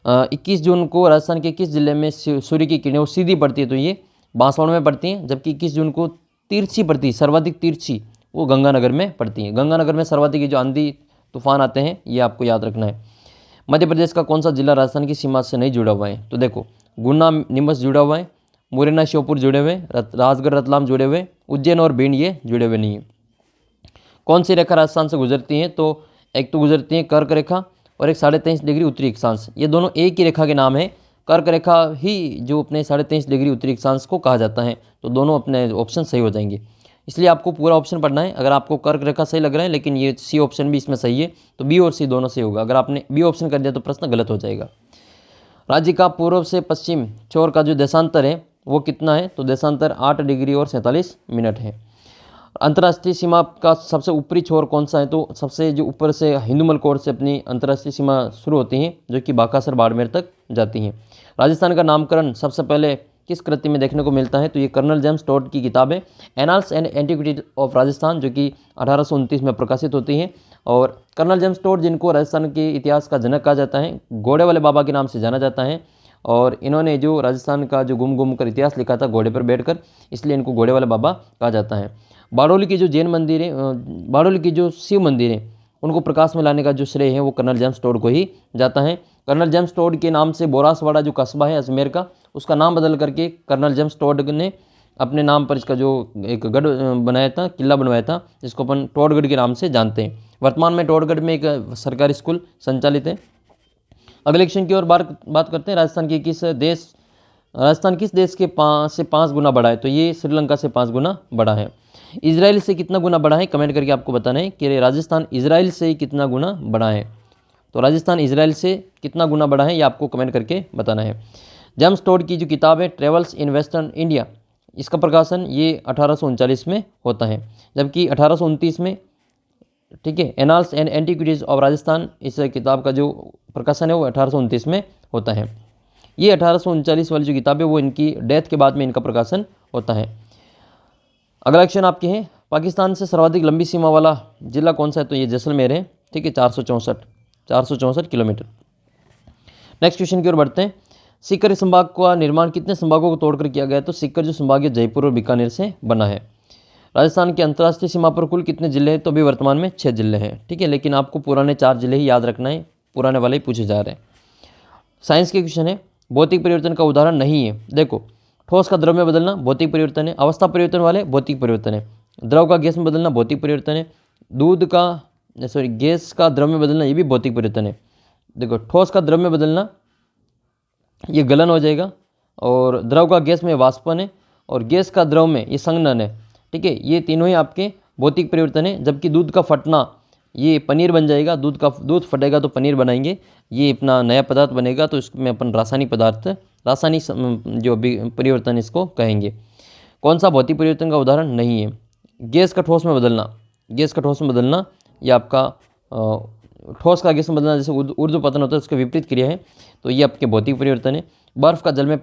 21 जून को राजस्थान के किस जिले में सूर्य की किरणें वो सीधी पड़ती है? तो ये बांसवाड़ा में पड़ती हैं, जबकि 21 जून को तिरछी पड़ती है, सर्वाधिक तिरछी वो गंगानगर में पड़ती है। गंगानगर में सर्वाधिक जो आंधी तूफान आते हैं, ये आपको याद रखना है। मध्य प्रदेश का कौन सा जिला राजस्थान की सीमा से नहीं जुड़ा हुआ है? तो देखो, गुना नीमच जुड़ा हुआ है, मुरैना श्योपुर जुड़े हुए, राजगढ़ रतलाम जुड़े हुए, उज्जैन और भिंड ये जुड़े हुए नहीं है। कौन सी रेखा राजस्थान से गुजरती है? तो एक तो गुजरती है कर्क रेखा और एक 23.5 डिग्री उत्तरी अक्षांश, ये दोनों एक ही रेखा के नाम है। कर्क रेखा ही जो अपने 23.5 डिग्री उत्तरी अक्षांश को कहा जाता है, तो दोनों अपने ऑप्शन सही हो जाएंगे। इसलिए आपको पूरा ऑप्शन पढ़ना है। अगर आपको कर्क रेखा सही लग रहा है लेकिन ये सी ऑप्शन भी इसमें सही है, तो बी और सी दोनों सही होगा। अगर आपने बी ऑप्शन कर दिया तो प्रश्न गलत हो जाएगा। राज्य का पूर्व से पश्चिम छोर का जो देशांतर है वो कितना है? तो देशांतर 8 डिग्री और 47 मिनट है। अंतर्राष्ट्रीय सीमा का सबसे ऊपरी छोर कौन सा है? तो सबसे जो ऊपर से हिंदुमल कोट से अपनी अंतर्राष्ट्रीय सीमा शुरू होती हैं, जो कि बाकासर बाड़मेर तक जाती हैं। राजस्थान का नामकरण सबसे पहले किस कृति में देखने को मिलता है? तो ये कर्नल जेम्स टोड की किताब है annals and antiquity of Rajasthan, जो कि 1829 में प्रकाशित होती है। और कर्नल जेम्स टोड, जिनको राजस्थान के इतिहास का जनक कहा जाता है, घोड़े वाले बाबा के नाम से जाना जाता है, और इन्होंने जो राजस्थान का जो घूम कर इतिहास लिखा था घोड़े पर बैठकर, इसलिए इनको घोड़े वाले बाबा कहा जाता है। बारडोली की जो जैन मंदिर है, बारडोली की जो शिव मंदिर है, उनको प्रकाश में लाने का जो श्रेय है वो कर्नल जेम्स टोड को ही जाता है। कर्नल जेम्स टोड के नाम से बोरासवाड़ा जो कस्बा है अजमेर का, उसका नाम बदल करके कर्नल जेम्स टोड ने अपने नाम पर इसका जो एक गढ़ बनाया था, किला बनवाया था, जिसको अपन टोडगढ़ के नाम से जानते हैं। वर्तमान में टोडगढ़ में एक सरकारी स्कूल संचालित है। अगले क्वेश्चन की ओर बात करते हैं, राजस्थान किस देश के से 5 गुना बड़ा है? तो ये श्रीलंका से 5 गुना बड़ा है। इजराइल से कितना गुना बड़ा है? कमेंट करके आपको बताना है कि राजस्थान इजराइल से कितना गुना बड़ा है। तो राजस्थान इजराइल से कितना गुना बड़ा है, ये आपको कमेंट करके बताना है। जेम्स टोड की जो किताब है ट्रेवल्स इन वेस्टर्न इंडिया, इसका प्रकाशन ये 1839 में होता है, जबकि 1829 में, ठीक है, annals and antiquities of Rajasthan, इस किताब का जो प्रकाशन है वो 1829 में होता है। ये 1839 वाली जो किताब है वो इनकी डेथ के बाद में इनका प्रकाशन होता है। अगला क्वेश्चन आपके हैं, पाकिस्तान से सर्वाधिक लंबी सीमा वाला जिला कौन सा है? तो ये जैसलमेर है, ठीक है, 464 किलोमीटर। नेक्स्ट क्वेश्चन की ओर बढ़ते हैं। सीकर संभाग का निर्माण कितने संभागों को तोड़कर किया गया है? तो सीकर जो संभाग है जयपुर और बीकानेर से बना है। राजस्थान की अंतर्राष्ट्रीय सीमा पर कुल कितने जिले हैं? तो अभी वर्तमान में 6 जिले हैं, ठीक है, लेकिन आपको पुराने 4 जिले ही याद रखना है, पुराने वाले ही पूछे जा रहे हैं। साइंस के क्वेश्चन है, भौतिक परिवर्तन का उदाहरण नहीं है। देखो, ठोस का द्रव में बदलना भौतिक परिवर्तन है, अवस्था परिवर्तन वाले भौतिक परिवर्तन है, द्रव का गैस में बदलना भौतिक परिवर्तन है, गैस का द्रव में बदलना ये भी भौतिक परिवर्तन है। देखो, ठोस का द्रव में बदलना ये गलन हो जाएगा, और द्रव का गैस में वाष्पन है, और गैस का द्रव में ये संघनन है, ठीक है, ये तीनों ही आपके भौतिक परिवर्तन है। जबकि दूध का फटना ये पनीर बन जाएगा, दूध फटेगा तो पनीर बनाएंगे, ये अपना नया पदार्थ बनेगा, तो इसमें अपन रासायनिक जो भी परिवर्तन इसको कहेंगे। कौन सा भौतिक परिवर्तन का उदाहरण नहीं है? गैस का ठोस में बदलना ये आपका ठोस का गैस में बदलना, जैसे ऊर्ध्वपतन होता है उसके विपरीत क्रिया है, तो ये आपके भौतिक परिवर्तन है। बर्फ़ का जल में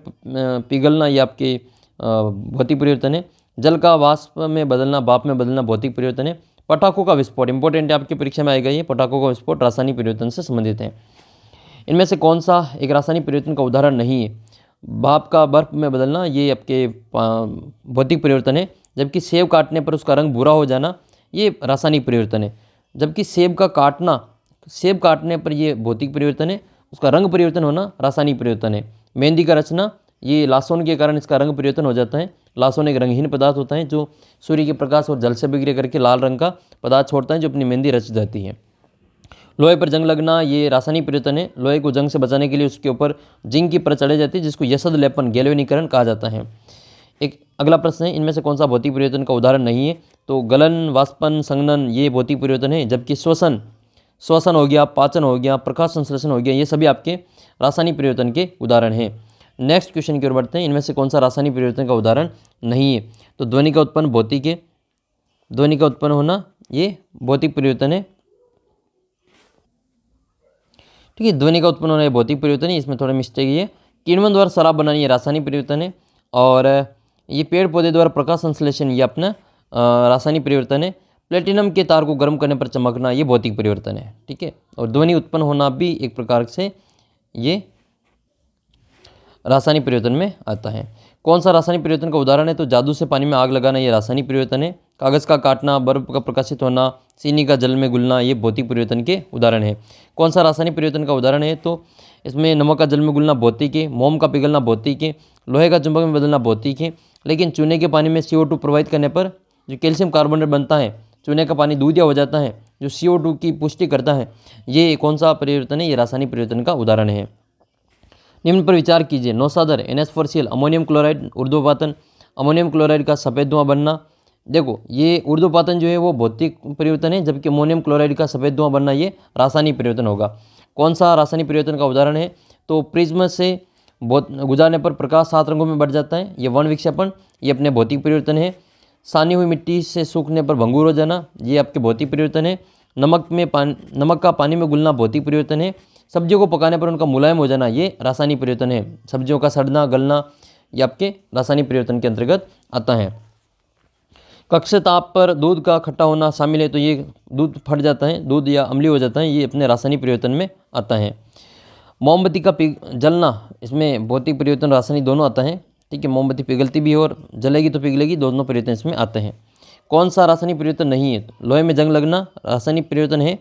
पिघलना ये आपके भौतिक परिवर्तन है। जल का वाष्प में बदलना, भाप में बदलना भौतिक परिवर्तन है। पटाखों का विस्फोट, इंपॉर्टेंट है, आपकी परीक्षा में आएगा ये, पटाखों का विस्फोट रासायनिक परिवर्तन से संबंधित है। इनमें से कौन सा एक रासायनिक परिवर्तन का उदाहरण नहीं है? भाप का बर्फ में बदलना ये आपके भौतिक परिवर्तन है। जबकि सेब काटने पर उसका रंग भूरा हो जाना ये रासायनिक परिवर्तन है। जबकि सेब काटने पर ये भौतिक परिवर्तन है, उसका रंग परिवर्तन होना रासायनिक परिवर्तन है। मेहंदी का रचना ये लासोन के कारण इसका रंग परिवर्तन हो जाता है। लासोन एक रंगहीन पदार्थ होता है जो सूर्य के प्रकाश और जल से बिक्रिया करके लाल रंग का पदार्थ छोड़ता है, जो अपनी मेहंदी रच जाती है। लोहे पर जंग लगना ये रासायनिक परिवर्तन है। लोहे को जंग से बचाने के लिए उसके ऊपर जिंक की परत चढ़ाई जाती है, जिसको यसद लेपन, गैल्वेनीकरण कहा जाता है। एक अगला प्रश्न है, इनमें से कौन सा भौतिक परिवर्तन का उदाहरण नहीं है? तो गलन, वाष्पन, संघनन ये भौतिक परिवर्तन है। जबकि श्वसन हो गया, पाचन हो गया, प्रकाश संश्लेषण हो गया, ये सभी आपके रासायनिक परिवर्तन के उदाहरण हैं। नेक्स्ट क्वेश्चन की ओर बढ़ते हैं, इनमें से कौन सा रासायनिक परिवर्तन का उदाहरण नहीं है? तो ध्वनि का उत्पन्न भौतिक है, ध्वनि का उत्पन्न होना ये भौतिक परिवर्तन है, ठीक है, ध्वनि का उत्पन्न होना ये भौतिक परिवर्तन है, इसमें थोड़ा मिस्टेक है। किण्वन द्वारा शराब बनाना ये रासायनिक परिवर्तन है, और ये पेड़ पौधे द्वारा प्रकाश संश्लेषण ये अपना रासायनिक परिवर्तन है। प्लेटिनम के तार को गर्म करने पर चमकना ये भौतिक परिवर्तन है, ठीक है, और ध्वनि उत्पन्न होना भी एक प्रकार से ये रासायनिक परिवर्तन में आता है। कौन सा रासायनिक परिवर्तन का उदाहरण है? तो जादू से पानी में आग लगाना ये रासायनिक परिवर्तन है। कागज़ का काटना, बर्फ का प्रकाशित होना, चीनी का जल में घुलना ये भौतिक परिवर्तन के उदाहरण है। कौन सा रासायनिक परिवर्तन का उदाहरण है? तो इसमें नमक का जल में घुलना भौतिक है, मोम का पिघलना भौतिक है, लोहे का चुंबक में बदलना भौतिक है। लेकिन चूने के पानी में CO2 प्रवाहित करने पर जो कैल्शियम कार्बोनेट बनता है, चूने का पानी दूधिया हो जाता है, जो CO2 की पुष्टि करता है, ये कौन सा परिवर्तन है? ये रासायनिक परिवर्तन का उदाहरण है। निम्न पर विचार कीजिए। नौसादर, NH4Cl, अमोनियम क्लोराइड, ऊर्ध्वपातन, अमोनियम क्लोराइड का सफ़ेद धुआं बनना। देखो, ये ऊर्ध्वपातन जो है वो भौतिक परिवर्तन है, जबकि अमोनियम क्लोराइड का सफ़ेद धुआं बनना ये रासायनिक परिवर्तन होगा। कौन सा रासायनिक परिवर्तन का उदाहरण है? तो प्रिज्म से गुजारने पर प्रकाश 7 रंगों में बढ़ जाता है, ये वर्ण विक्षेपण, ये अपने भौतिक परिवर्तन है। सानी हुई मिट्टी से सूखने पर भंगुर हो जाना ये आपके भौतिक परिवर्तन है। नमक का पानी में घुलना भौतिक परिवर्तन है। सब्जियों को पकाने पर उनका मुलायम हो जाना ये रासायनिक परिवर्तन है। सब्जियों का सड़ना, गलना ये आपके रासायनिक परिवर्तन के अंतर्गत आता है। कक्ष ताप पर दूध का खट्टा होना शामिल है, तो ये दूध फट जाता है, दूध या अम्लीय हो जाता है, ये अपने रासायनिक परिवर्तन में आता है। मोमबत्ती का जलना, इसमें भौतिक परिवर्तन रासायनिक दोनों आता है, ठीक है, मोमबत्ती पिघलती भी है और जलेगी तो पिघलेगी, दोनों परिवर्तन इसमें आते हैं। कौन सा रासायनिक परिवर्तन नहीं है? लोहे में जंग लगना रासायनिक परिवर्तन है।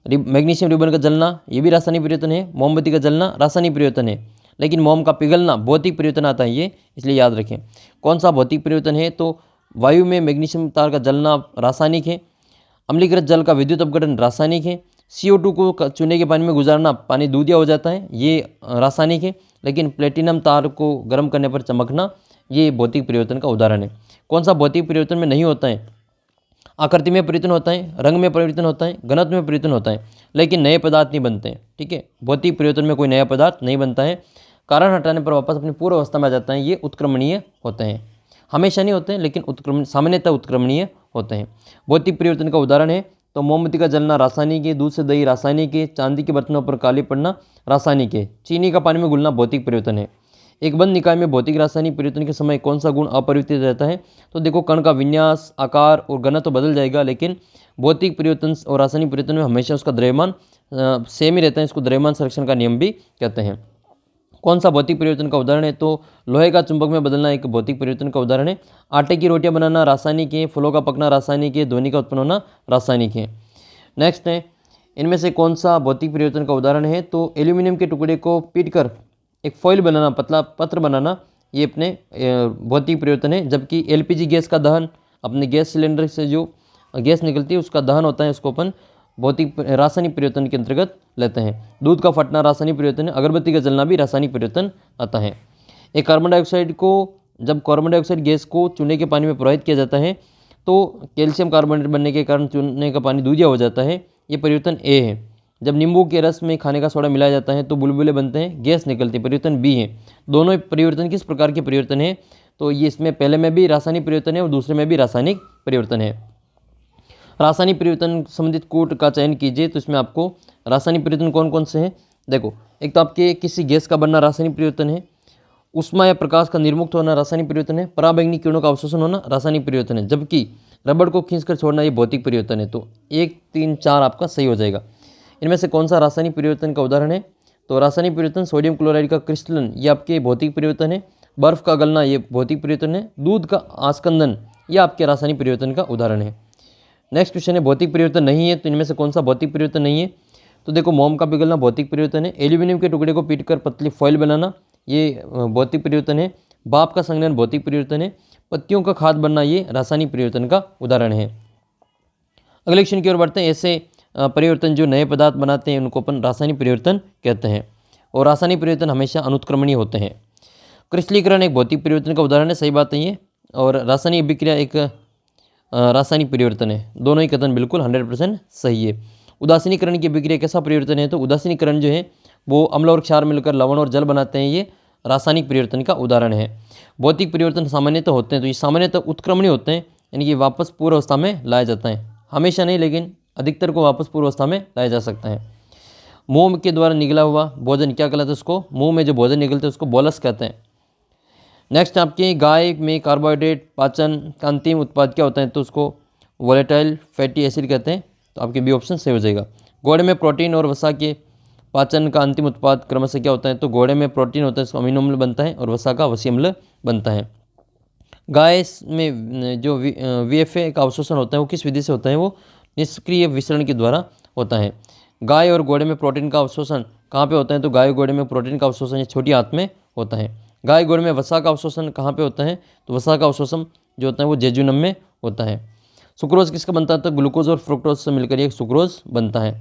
मैग्नीशियम रिबन का जलना ये भी रासायनिक परिवर्तन है। मोमबत्ती का जलना रासायनिक परिवर्तन है, लेकिन मोम का पिघलना भौतिक परिवर्तन आता है, ये इसलिए याद रखें। कौन सा भौतिक परिवर्तन है? तो वायु में मैग्नीशियम तार का जलना रासायनिक है। अम्लीकृत जल का विद्युत अपघटन रासायनिक है। CO2 को चूने के पानी में गुजारना, पानी दूधिया हो जाता है, ये रासायनिक है। लेकिन प्लेटिनम तार को गर्म करने पर चमकना ये भौतिक परिवर्तन का उदाहरण है। कौन सा भौतिक परिवर्तन में नहीं होता है? आकृति में परिवर्तन होता है, रंग में परिवर्तन होता है, घनत्व में परिवर्तन होता है, लेकिन नए पदार्थ नहीं बनते हैं, ठीक है, भौतिक परिवर्तन में कोई नया पदार्थ नहीं बनता है। कारण हटाने पर वापस अपनी पूर्व अवस्था में आ जाता है, ये उत्क्रमणीय होते हैं। हमेशा नहीं होते हैं, लेकिन सामान्यतः उत्क्रमणीय होते हैं। भौतिक परिवर्तन का उदाहरण है तो मोमबत्ती का जलना रासायनिक है, दूध से दही रासायनिक है, चांदी के बर्तनों पर काली पड़ना रासायनिक है, चीनी का पानी में घुलना भौतिक परिवर्तन है। एक बंद निकाय में भौतिक रासायनिक परिवर्तन के समय कौन सा गुण अपरिवर्तित रहता है? तो देखो, कण का विन्यास, आकार और घनत्व तो बदल जाएगा, लेकिन भौतिक परिवर्तन और रासायनिक परिवर्तन में हमेशा उसका द्रव्यमान सेम ही रहता है। इसको द्रव्यमान संरक्षण का नियम भी कहते हैं। कौन सा भौतिक परिवर्तन का उदाहरण है? तो लोहे का चुंबक में बदलना एक भौतिक परिवर्तन का उदाहरण है। आटे की रोटियां बनाना रासायनिक है, फलों का पकना रासायनिक है, ध्वनि का उत्पन्न होना रासायनिक है। नेक्स्ट है, इनमें से कौन सा भौतिक परिवर्तन का उदाहरण है? तो एल्यूमिनियम के टुकड़े को पीटकर एक फॉइल बनाना, पतला पत्र बनाना, ये अपने भौतिक परिवर्तन है। जबकि एलपीजी गैस का दहन, अपने गैस सिलेंडर से जो गैस निकलती है उसका दहन होता है, उसको अपन भौतिक रासायनिक परिवर्तन के अंतर्गत लेते हैं। दूध का फटना रासायनिक परिवर्तन है, अगरबत्ती का जलना भी रासायनिक परिवर्तन आता है। एक कार्बन डाइऑक्साइड को, जब कार्बन डाइऑक्साइड गैस को चूने के पानी में प्रवाहित किया जाता है तो कैल्शियम कार्बोनेट बनने के कारण चूने का पानी दूधिया हो जाता है, ये परिवर्तन ए है। जब नींबू के रस में खाने का सोडा मिलाया जाता है तो बुलबुले बनते हैं, गैस निकलती है, परिवर्तन बी है। दोनों परिवर्तन किस प्रकार के परिवर्तन है? तो ये इसमें पहले में भी रासायनिक परिवर्तन है और दूसरे में भी रासायनिक परिवर्तन है। रासायनिक परिवर्तन संबंधित कोड का चयन कीजिए, तो इसमें आपको रासायनिक परिवर्तन कौन कौन से हैं? देखो, एक तो आपके किसी गैस का बनना रासायनिक परिवर्तन है, उष्मा या प्रकाश का निर्मुक्त होना रासायनिक परिवर्तन है, पराबैंगनी किरणों का अवशोषण होना रासायनिक परिवर्तन है, जबकि रबड़ को खींचकर छोड़ना ये भौतिक परिवर्तन है। तो 1, 3, 4 आपका सही हो जाएगा। इनमें से कौन सा रासायनिक परिवर्तन का उदाहरण है? तो रासायनिक परिवर्तन सोडियम क्लोराइड का क्रिस्टलन, ये आपके भौतिक परिवर्तन है। बर्फ का गलना, ये भौतिक परिवर्तन है। दूध का आस्कंदन, ये आपके रासायनिक परिवर्तन का उदाहरण है। नेक्स्ट क्वेश्चन है, भौतिक परिवर्तन नहीं है तो इनमें से कौन सा भौतिक परिवर्तन नहीं है? तो देखो, मोम का पिघलना भौतिक परिवर्तन है। एल्यूमिनियम के टुकड़े को पीटकर पतली फॉइल बनाना, ये भौतिक परिवर्तन है। भाप का संघनन भौतिक परिवर्तन है। पत्तियों का खाद बनना, ये रासायनिक परिवर्तन का उदाहरण है। अगले क्वेश्चन की ओर बढ़ते हैं। ऐसे परिवर्तन जो नए पदार्थ बनाते हैं उनको अपन रासायनिक परिवर्तन कहते हैं, और रासायनिक परिवर्तन हमेशा अनुत्क्रमणीय होते हैं। क्रिस्टलीकरण एक भौतिक परिवर्तन का उदाहरण है, सही बात है ये। और रासायनिक अभिक्रिया एक रासायनिक परिवर्तन है। दोनों ही कथन बिल्कुल 100% सही है। उदासीनीकरण की अभिक्रिया कैसा परिवर्तन है? तो उदासीनीकरण जो है वो अम्ल और क्षार मिलकर लवण और जल बनाते हैं, ये रासायनिक परिवर्तन का उदाहरण है। भौतिक परिवर्तन सामान्यतः होते हैं तो ये सामान्यतः उत्क्रमणीय होते हैं, यानी कि वापस पूर्व अवस्था में लाया जाता है। हमेशा नहीं, लेकिन अधिकतर को वापस पूर्व अवस्था में लाया जा सकता है। मुंह के द्वारा निकला हुआ भोजन क्या कहलाता है? उसको, मुंह में जो भोजन निकलते हैं उसको बोलस कहते हैं। नेक्स्ट आपके गाय में कार्बोहाइड्रेट पाचन का अंतिम उत्पाद क्या होता है? तो उसको वोलेटाइल फैटी एसिड कहते हैं। तो आपके बी ऑप्शन सही हो जाएगा। घोड़े में प्रोटीन और वसा के पाचन का अंतिम उत्पाद क्रमशः क्या होता है? तो घोड़े में प्रोटीन होता है, इसको अमीनो अम्ल बनता है, और वसा का वसी अम्ल बनता है। गाय में जो VFA का अवशोषण होता है वो किस विधि से होता है? वो निष्क्रिय विसरण के द्वारा होता है। गाय और घोड़े में प्रोटीन का अवशोषण कहाँ पे होता है? तो गाय घोड़े में प्रोटीन का अवशोषण छोटी आंत में होता है। गाय घोड़े में वसा का अवशोषण कहाँ पे होता है? तो वसा का अवशोषण जो होता है वो जेजुनम में होता है। सुक्रोज किसका बनता है? तो ग्लूकोज और फ्रुक्टोज से मिलकर ये सुक्रोज बनता है।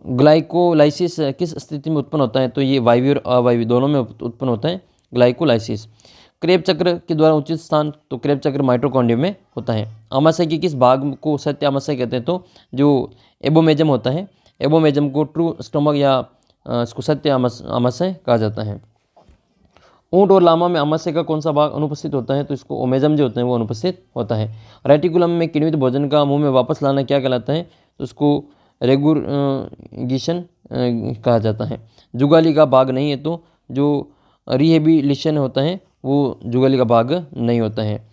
ग्लाइकोलाइसिस किस स्थिति में उत्पन्न होता है? तो ये वायवीय और अवायवीय दोनों में उत्पन्न होता है ग्लाइकोलाइसिस। क्रेब चक्र के द्वारा उचित स्थान, तो क्रेब चक्र माइटोकॉन्ड्रिया में होता है। आमाशय के किस भाग को सत्य आमाशय कहते हैं? तो जो एबोमेजम होता है, एबोमेजम को ट्रू स्टोमक या इसको सत्य आमाशय कहा जाता है। ऊंट और लामा में आमाशय का कौन सा भाग अनुपस्थित होता है? तो इसको ओमेजम जो होता है वो अनुपस्थित होता है। रेटिकुलम में किण्वित भोजन का मुंह में वापस लाना क्या कहलाता है? तो उसको रेगुर्गिशन कहा जाता है। जुगाली का भाग नहीं है, तो जो रिहेबिलिटेशन होता है वो जुगाली का भाग नहीं होता है।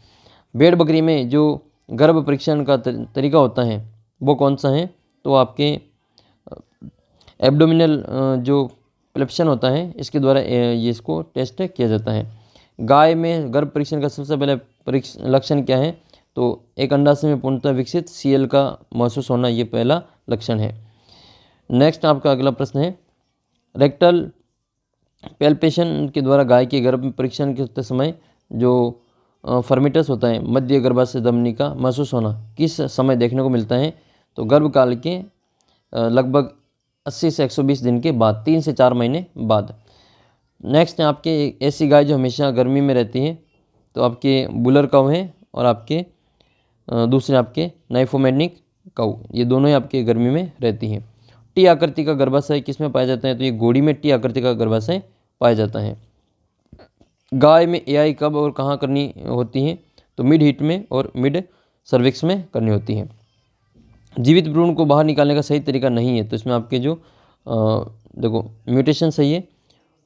भेड़ बकरी में जो गर्भ परीक्षण का तरीका होता है वो कौन सा है? तो आपके एब्डोमिनल जो प्लेप्शन होता है इसके द्वारा ये इसको टेस्ट किया जाता है। गाय में गर्भ परीक्षण का सबसे पहले लक्षण क्या है? तो एक अंडाशय में पूर्णतः विकसित CL का महसूस होना, ये पहला लक्षण है। नेक्स्ट आपका अगला प्रश्न है, रेक्टल पैल्पेशन के द्वारा गाय के गर्भ परीक्षण के समय जो फर्मिटस होता है, मध्य गर्भाशय धमनी का महसूस होना किस समय देखने को मिलता है? तो गर्भकाल के लगभग 80 से 120 दिन के बाद, 3 से 4 महीने बाद। नेक्स्ट है आपके ऐसी गाय जो हमेशा गर्मी में रहती है, तो आपके बुलर काऊ हैं, और आपके दूसरे आपके नाइफोमेनिक काऊ, ये दोनों ही आपके गर्मी में रहती हैं। टी आकृति का गर्भाशय किस में पाया जाता है? तो ये घोड़ी में टी आकृति का गर्भाशय पाया जाता है। गाय में एआई कब और कहाँ करनी होती है? तो मिड हीट में और मिड सर्विक्स में करनी होती है। जीवित भ्रूण को बाहर निकालने का सही तरीका नहीं है, तो इसमें आपके जो देखो म्यूटेशन सही है,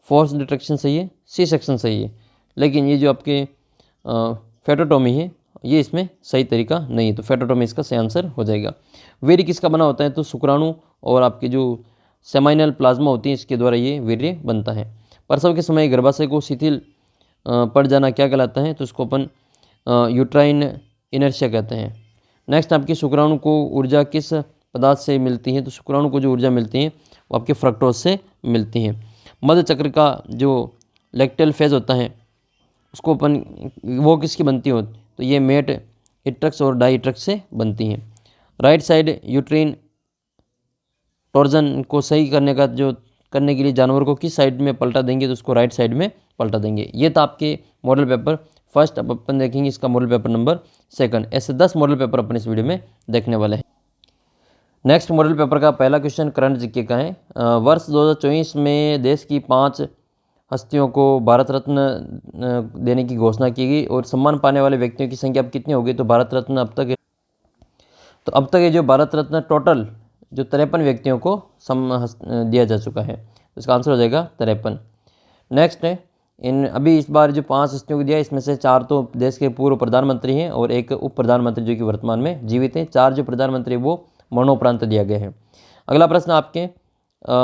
फोर्स डिटेक्शन सही है, सी सेक्शन सही है, लेकिन ये जो आपके फेटोटॉमी है ये इसमें सही तरीका नहीं है, तो फेटोटॉमी इसका सही आंसर हो जाएगा। वीर्य किसका बना होता है? तो शुक्राणु और आपके जो सेमाइनल प्लाज्मा होती है इसके द्वारा ये वीर्य बनता है। प्रसव के समय गर्भाशय को शिथिल पड़ जाना क्या कहलाता है? तो इसको अपन यूट्राइन इनर्शिया कहते हैं। नेक्स्ट आपके शुक्राणु को ऊर्जा किस पदार्थ से मिलती है? तो शुक्राणु को जो ऊर्जा मिलती है वो आपके फ्रक्टोज से मिलती है। मध्य चक्र का जो लैक्टल फेज होता है उसको अपन वो किसकी बनती हो? तो ये मेट इट्रक्स और डाइट्रक्स से बनती हैं। राइट साइड यूट्रीन टॉर्जन को सही करने के लिए जानवर को किस साइड में पलटा देंगे? तो उसको राइट साइड में पलटा देंगे। ये था आपके मॉडल पेपर फर्स्ट। अब अपन देखेंगे इसका मॉडल पेपर नंबर सेकंड। ऐसे 10 मॉडल पेपर अपन इस वीडियो में देखने वाले हैं। नेक्स्ट मॉडल पेपर का पहला क्वेश्चन करंट जीके का है। वर्ष 2024 में देश की 5 हस्तियों को भारत रत्न देने की घोषणा की गई और सम्मान पाने वाले व्यक्तियों की संख्या अब कितनी होगी? तो भारत रत्न अब तक ये जो भारत रत्न टोटल जो 53 व्यक्तियों को दिया जा चुका है, तो इसका आंसर हो जाएगा 53। नेक्स्ट है अभी इस बार जो 5 हस्तियों को दिया इसमें से 4 तो देश के पूर्व प्रधानमंत्री हैं और एक उप प्रधानमंत्री जो कि वर्तमान में जीवित हैं। 4 जो प्रधानमंत्री वो मरणोपरांत दिया गया है। अगला प्रश्न आपके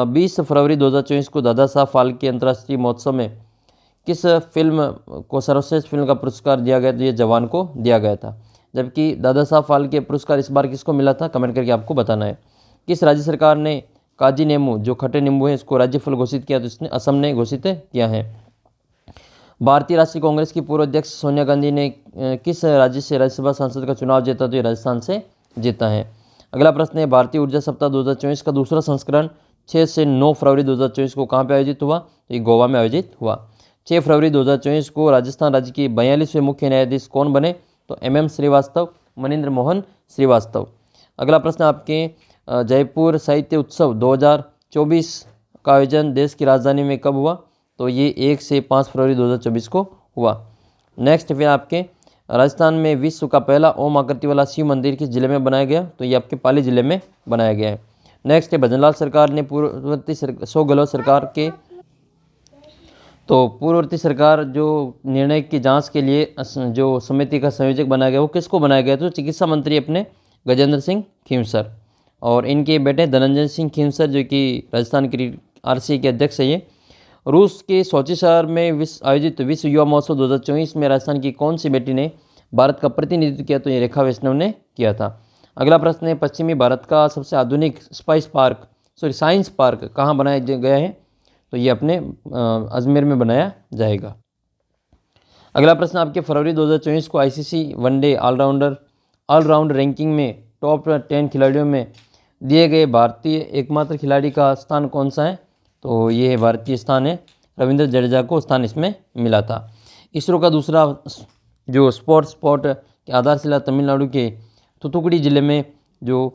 20 फरवरी 2024 को दादा साहब फाल्के अंतर्राष्ट्रीय महोत्सव में किस फिल्म को सर्वश्रेष्ठ फिल्म का पुरस्कार दिया गया? तो ये जवान को दिया गया था। जबकि दादा साहब फाल्के पुरस्कार इस बार किसको मिला था? कमेंट करके आपको बताना है। किस राज्य सरकार ने काजी नेमू जो खट्टे नींबू है इसको राज्य फल घोषित किया? तो इसने असम ने घोषित किया है। भारतीय राष्ट्रीय कांग्रेस की पूर्व अध्यक्ष सोनिया गांधी ने किस राज्य से राज्यसभा सांसद का चुनाव जीता? तो ये राजस्थान से जीता है। अगला प्रश्न है भारतीय ऊर्जा सप्ताह 2024 का दूसरा संस्करण 6 से 9 फरवरी 2024 को कहाँ पे आयोजित हुआ? तो ये गोवा में आयोजित हुआ। 6 फरवरी 2024 को राजस्थान राज्य के 42वें मुख्य न्यायाधीश कौन बने? तो MM श्रीवास्तव, मनिंद्र मोहन श्रीवास्तव। अगला प्रश्न आपके जयपुर साहित्य उत्सव 2024 का आयोजन देश की राजधानी में कब हुआ? तो ये 1 से 5 फरवरी 2024 को हुआ। नेक्स्ट फिर आपके राजस्थान में विश्व का पहला ओम आकृति वाला शिव मंदिर किस जिले में बनाया गया? तो ये आपके पाली जिले में बनाया गया है। नेक्स्ट है भजनलाल सरकार ने पूर्ववर्ती 100 गहलोत सरकार के पूर्ववर्ती सरकार जो निर्णय की जांच के लिए जो समिति का संयोजक बनाया गया वो किसको बनाया गया? तो चिकित्सा मंत्री अपने गजेंद्र सिंह खींवसर और इनके बेटे धनंजय सिंह खींवसर जो कि राजस्थान की RCA के अध्यक्ष है। ये रूस के सोची शहर में आयोजित विश्व युवा महोत्सव 2024 में राजस्थान की कौन सी बेटी ने भारत का प्रतिनिधित्व किया? तो ये रेखा वैष्णव ने किया था। अगला प्रश्न है पश्चिमी भारत का सबसे आधुनिक साइंस पार्क कहाँ बनाया गया है? तो ये अपने अजमेर में बनाया जाएगा। अगला प्रश्न आपके फरवरी 2024 को ICC वनडे ऑलराउंड रैंकिंग में टॉप 10 खिलाड़ियों में दिए गए भारतीय एकमात्र खिलाड़ी का स्थान कौन सा है? तो ये भारतीय स्थान है, रविंद्र जडेजा को स्थान इसमें मिला था। इसरो का दूसरा जो स्पॉट की आधारशिला तमिलनाडु के थूथुकुडी जिले में जो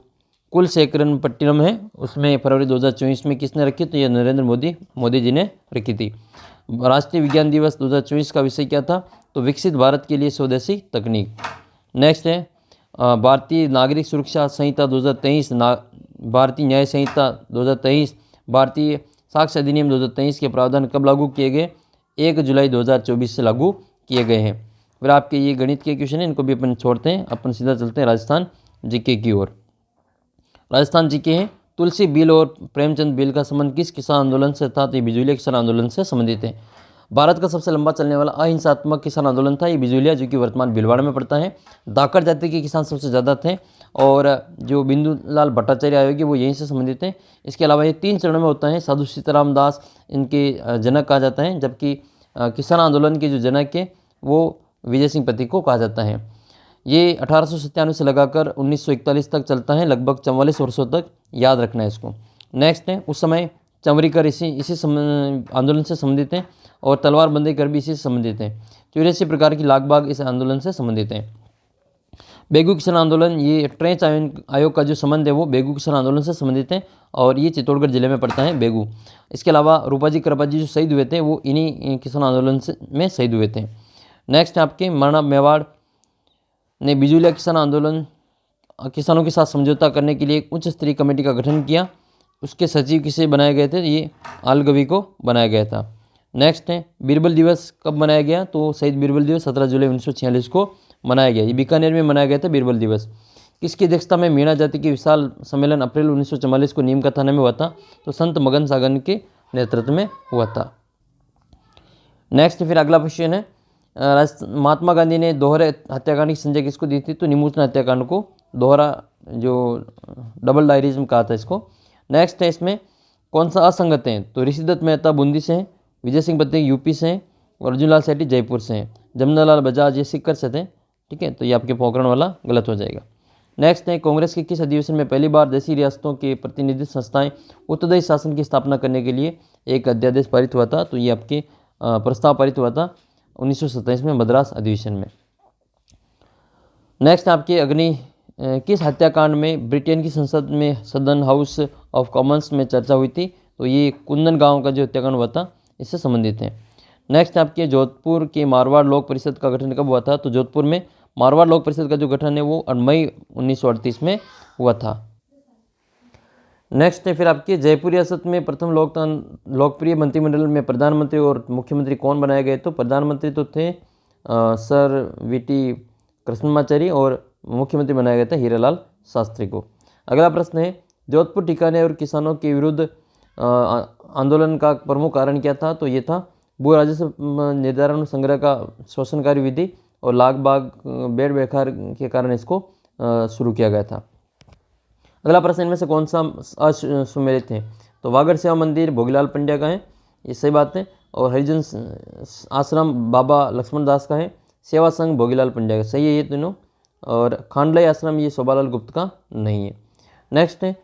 कुलशेखरपट्टिनम है उसमें फरवरी 2024 में किसने रखी? तो ये नरेंद्र मोदी जी ने रखी थी। राष्ट्रीय विज्ञान दिवस 2024 का विषय क्या था? तो विकसित भारत के लिए स्वदेशी तकनीक। नेक्स्ट है भारतीय नागरिक सुरक्षा संहिता 2023, भारतीय न्याय संहिता 2023, भारतीय साक्ष्य अधिनियम 2023 के प्रावधान कब लागू किए गए? 1 जुलाई 2024 से लागू किए गए हैं। फिर आपके ये गणित के क्वेश्चन हैं, इनको भी अपन छोड़ते हैं, अपन सीधा चलते हैं राजस्थान जीके की ओर। राजस्थान जीके हैं तुलसी बिल और प्रेमचंद बिल का संबंध किस किसान आंदोलन से था? तो ये बिजुलिया किसान आंदोलन से संबंधित है। भारत का सबसे लंबा चलने वाला अहिंसात्मक किसान आंदोलन था ये बिजुलिया, जो कि वर्तमान भीलवाड़ा में पड़ता है। धाकड़ जाति के किसान सबसे ज़्यादा थे और जो बिंदुलाल भट्टाचार्य आयोग है वो यहीं से संबंधित हैं। इसके अलावा ये 3 चरणों में होता है। साधु सीताराम दास इनके जनक कहा जाता है, जबकि किसान आंदोलन के जो जनक है वो विजय सिंह पति को कहा जाता है। ये 1897 से लगाकर 1941 तक चलता है, लगभग 44 वर्षों तक, याद रखना है इसको। नेक्स्ट है उस समय चमरीकर इसी आंदोलन से संबंधित हैं और तलवार बंदी कर भी इसी से संबंधित हैं। 84 प्रकार की लाग बाग इस आंदोलन से संबंधित हैं। बेगू किसान आंदोलन, ये ट्रेंच आयोग का जो संबंध है वो बेगू किसान आंदोलन से संबंधित है और ये चित्तौड़गढ़ जिले में पड़ता है बेगू। इसके अलावा रूपाजी करपाजी जो शहीद हुए थे वो इन्हीं किसान आंदोलन से में शहीद हुए थे। नेक्स्ट है आपके मरना मेवाड़ ने बिजुलिया किसान आंदोलन किसानों के साथ समझौता करने के लिए एक उच्च स्तरीय कमेटी का गठन किया। उसके सचिव किसे बनाए गए थे, ये आलगवी को बनाया गया था। नेक्स्ट है बीरबल दिवस कब मनाया गया, तो शहीद बीरबल दिवस 17 जुलाई 1946 को मनाया गया। ये बीकानेर में मनाया गया था बीरबल दिवस। किसकी अध्यक्षता में मीणा जाति के विशाल सम्मेलन अप्रैल 1944 को नीम का थाना में हुआ था, तो संत मगन सागन के नेतृत्व में हुआ था। नेक्स्ट फिर अगला क्वेश्चन है महात्मा गांधी ने दोहरे हत्याकांड की संजय किसको दी थी, तो निमूचना हत्याकांड को दोहरा जो डबल डायरिज्म कहा था इसको। नेक्स्ट है इसमें कौन सा असंगत है, तो ऋषिदत्त मेहता बूंदी से हैं, विजय सिंह पत्नी यूपी से हैं और अर्जुन लाल सेठी जयपुर से हैं। जमुनालाल बजाज ये सीकर से थे, ठीक है, तो ये आपके पोखरण वाला गलत हो जाएगा। नेक्स्ट है कांग्रेस के किस अधिवेशन में पहली बार देशी रियासतों के प्रतिनिधि संस्थाएं उत्तरदायी शासन की स्थापना करने के लिए एक अध्यादेश पारित हुआ था, तो ये आपके प्रस्ताव पारित हुआ था 1927 में मद्रास अधिवेशन में। नेक्स्ट आपके अग्नि किस हत्याकांड में ब्रिटेन की संसद में सदन हाउस ऑफ कॉमन्स में चर्चा हुई थी, तो ये कुंदन गांव का जो हत्याकांड हुआ था इससे संबंधित है। नेक्स्ट आपके जोधपुर के मारवाड़ लोक परिषद का गठन कब हुआ था, तो जोधपुर में मारवाड़ लोक परिषद का जो गठन है वो मई 1938 में हुआ था। नेक्स्ट है फिर आपके जयपुर रियासत में प्रथम लोकप्रिय मंत्रिमंडल में प्रधानमंत्री और मुख्यमंत्री कौन बनाए गए, तो प्रधानमंत्री तो थे सर वीटी कृष्णमाचारी और मुख्यमंत्री बनाया गया था हीरालाल शास्त्री को। अगला प्रश्न है जोधपुर ठिकाने और किसानों के विरुद्ध आंदोलन का प्रमुख कारण क्या था, तो ये था भू राजस्व निर्धारण संग्रह का शोषणकारी विधि और लाग बाग बेड़ बेखार के कारण इसको शुरू किया गया था। अगला प्रश्न इनमें से कौन सा असुमेलित है, तो वागड़ सेवा मंदिर भोगीलाल पंड्या का है, ये सही बात है, और हरिजन आश्रम बाबा लक्ष्मण दास का है, सेवा संघ भोगीलाल पंड्या का, सही है ये तीनों, और खांडलाई आश्रम ये शोभालाल गुप्त का नहीं है। नेक्स्ट है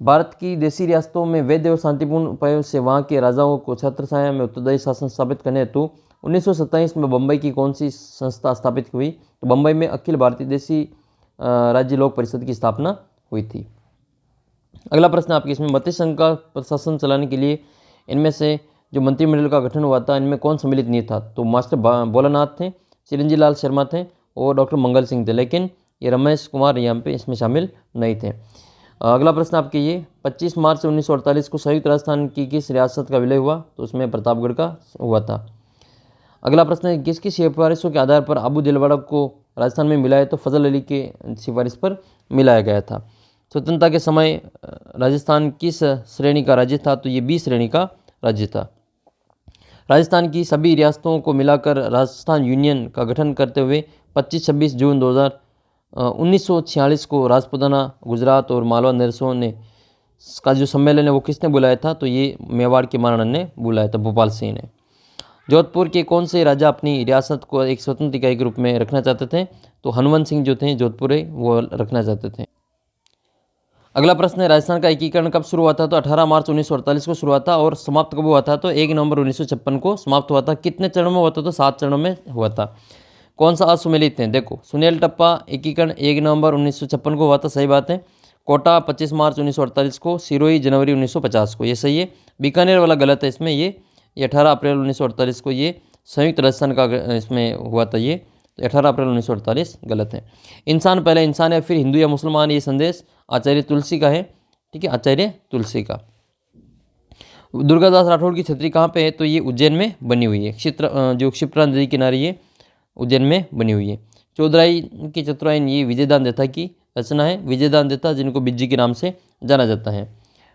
भारत की देशी रियासतों में वैध और शांतिपूर्ण उपायों से वहाँ के राजाओं को छत्रछाया में उत्तरदायी शासन स्थापित करने हेतु 1927 में बम्बई की कौन सी संस्था स्थापित हुई, तो बम्बई में अखिल भारतीय देशी राज्य लोक परिषद की स्थापना हुई थी। अगला प्रश्न आपके इसमें मत्स्य संघ का प्रशासन चलाने के लिए इनमें से जो मंत्रिमंडल का गठन हुआ था इनमें कौन सम्मिलित नहीं था, तो मास्टर भोलानाथ थे, चिरंजीव लाल शर्मा थे और डॉक्टर मंगल सिंह थे, लेकिन ये रमेश कुमार यहाँ पे इसमें शामिल नहीं थे। अगला प्रश्न आपके ये 25 मार्च 1948 को संयुक्त राजस्थान की किस रियासत का विलय हुआ, तो उसमें प्रतापगढ़ का हुआ था। अगला प्रश्न है किसकी सिफारिशों के आधार पर आबू दिलवाड़ा को राजस्थान में मिलाया, तो फजल अली के सिफारिश पर मिलाया गया था। स्वतंत्रता के समय राजस्थान किस श्रेणी का राज्य था, तो ये बी श्रेणी का राज्य था। राजस्थान की सभी रियासतों को मिलाकर राजस्थान यूनियन का गठन करते हुए 25-26 जून 1946 को राजपुताना गुजरात और मालवा नरसों ने का जो सम्मेलन है वो किसने बुलाया था, तो ये मेवाड़ के महाराणा ने बुलाया था, भोपाल सिंह ने। जोधपुर के कौन से राजा अपनी रियासत को एक स्वतंत्र इकाई के रूप में रखना चाहते थे, तो हनुमंत सिंह जो थे जोधपुर वो रखना चाहते थे। अगला प्रश्न है राजस्थान का एकीकरण कब शुरू हुआ था, तो 18 मार्च 1948 को शुरू हुआ था और समाप्त कब हुआ था, तो 1 नवंबर 1956 को समाप्त हुआ था। कितने चरणों में हुआ था, तो 7 चरणों में हुआ था। कौन सा असुमेलित है, देखो सुनेल टप्पा एकीकरण 1 नवंबर 1956 को हुआ था, सही बात है। कोटा 25 मार्च 1948 को, सिरोही जनवरी 1950 को, ये सही है। बीकानेर वाला गलत है इसमें, ये 18 अप्रैल 1948 को ये संयुक्त राजस्थान का इसमें हुआ था, ये 18 अप्रैल 1948 गलत है। इंसान पहले इंसान है फिर हिंदू या मुसलमान, ये संदेश आचार्य तुलसी का है, ठीक है, आचार्य तुलसी का। दुर्गादास राठौड़ की छतरी कहाँ पे है, तो ये उज्जैन में बनी हुई है, जो क्षिप्रा नदी किनारे ये उज्जैन में बनी हुई है। चौधराई की चतुराइन ये विजयदान देता की रचना है, विजयदान देता जिनको बिज्जी के नाम से जाना जाता है।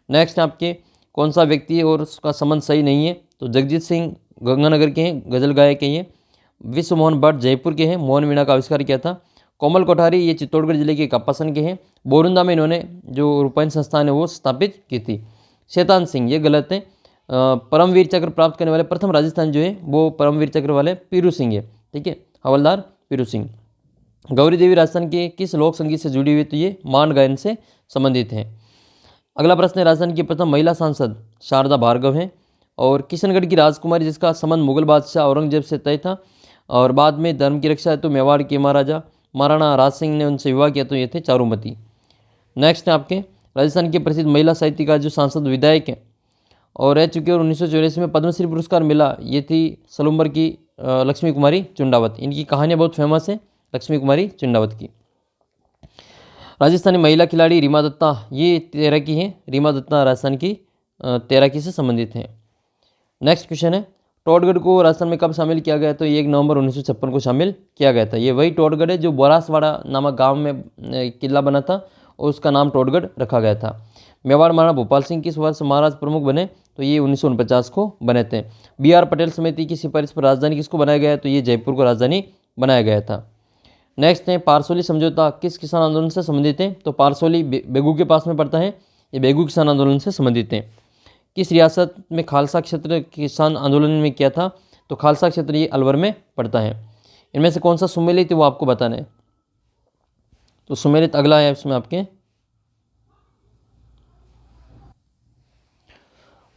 नेक्स्ट आपके कौन सा व्यक्ति और उसका संबंध सही नहीं है, तो जगजीत सिंह गंगानगर के हैं, गजल गायक हैं ये। विश्व मोहन भट्ट जयपुर के हैं, मोहन वीणा का आविष्कार किया था। कोमल कोठारी ये चित्तौड़गढ़ जिले के कापासन के हैं, बोरुंदा में इन्होंने जो रूपायन संस्थान है वो स्थापित की थी। शैतान सिंह ये गलत है। परमवीर चक्र प्राप्त करने वाले प्रथम राजस्थान जो है वो परमवीर चक्र वाले पीरू सिंह है, ठीक है, हवलदार पीरू सिंह। गौरी देवी राजस्थान के किस लोक संगीत से जुड़ी हुई, तो ये मान गायन से संबंधित है। अगला प्रश्न है राजस्थान की प्रथम महिला सांसद शारदा भार्गव हैं और किशनगढ़ की राजकुमारी जिसका संबंध मुगल बादशाह औरंगजेब से तय था और बाद में धर्म की रक्षा हेतु मेवाड़ के महाराजा महाराणा राज सिंह ने उनसे विवाह किया, तो ये थे चारुमती। नेक्स्ट है आपके राजस्थान की प्रसिद्ध महिला साहित्यकार जो सांसद विधायक हैं और रह चुके और 1984 में पद्मश्री पुरस्कार मिला, ये थी सलूम्बर की लक्ष्मी कुमारी चुंडावत। इनकी कहानियाँ बहुत फेमस है लक्ष्मी कुमारी चुंडावत की। राजस्थानी महिला खिलाड़ी रीमा दत्ता, ये तैराकी हैं। रीमा दत्ता राजस्थान की तैराकी से संबंधित हैं। नेक्स्ट क्वेश्चन है टोडगढ़ को राजस्थान में कब शामिल किया गया, तो ये 1 नवंबर 1956 को शामिल किया गया था। ये वही टोडगढ़ है जो बोरासवाड़ा नामक गांव में किला बना था और उसका नाम टोडगढ़ रखा गया था। मेवाड़ महाराणा भोपाल सिंह किस वर्ष महाराज प्रमुख बने, तो ये 1949 को बने थे। BR पटेल समिति की सिफारिश पर राजधानी किसको बनाया गया है, तो ये जयपुर को राजधानी बनाया गया था। नेक्स्ट है पारसोली समझौता किस किसान आंदोलन से संबंधित है, तो पारसोली बेगू के पास में पड़ता है, ये बेगू किसान आंदोलन से संबंधित है। किस रियासत में खालसा क्षेत्र किसान आंदोलन में किया था, तो खालसा क्षेत्र ये अलवर में पड़ता है। इनमें से कौन सा सुमेलित है वो आपको बताना है, तो सुमेलित अगला है इसमें आपके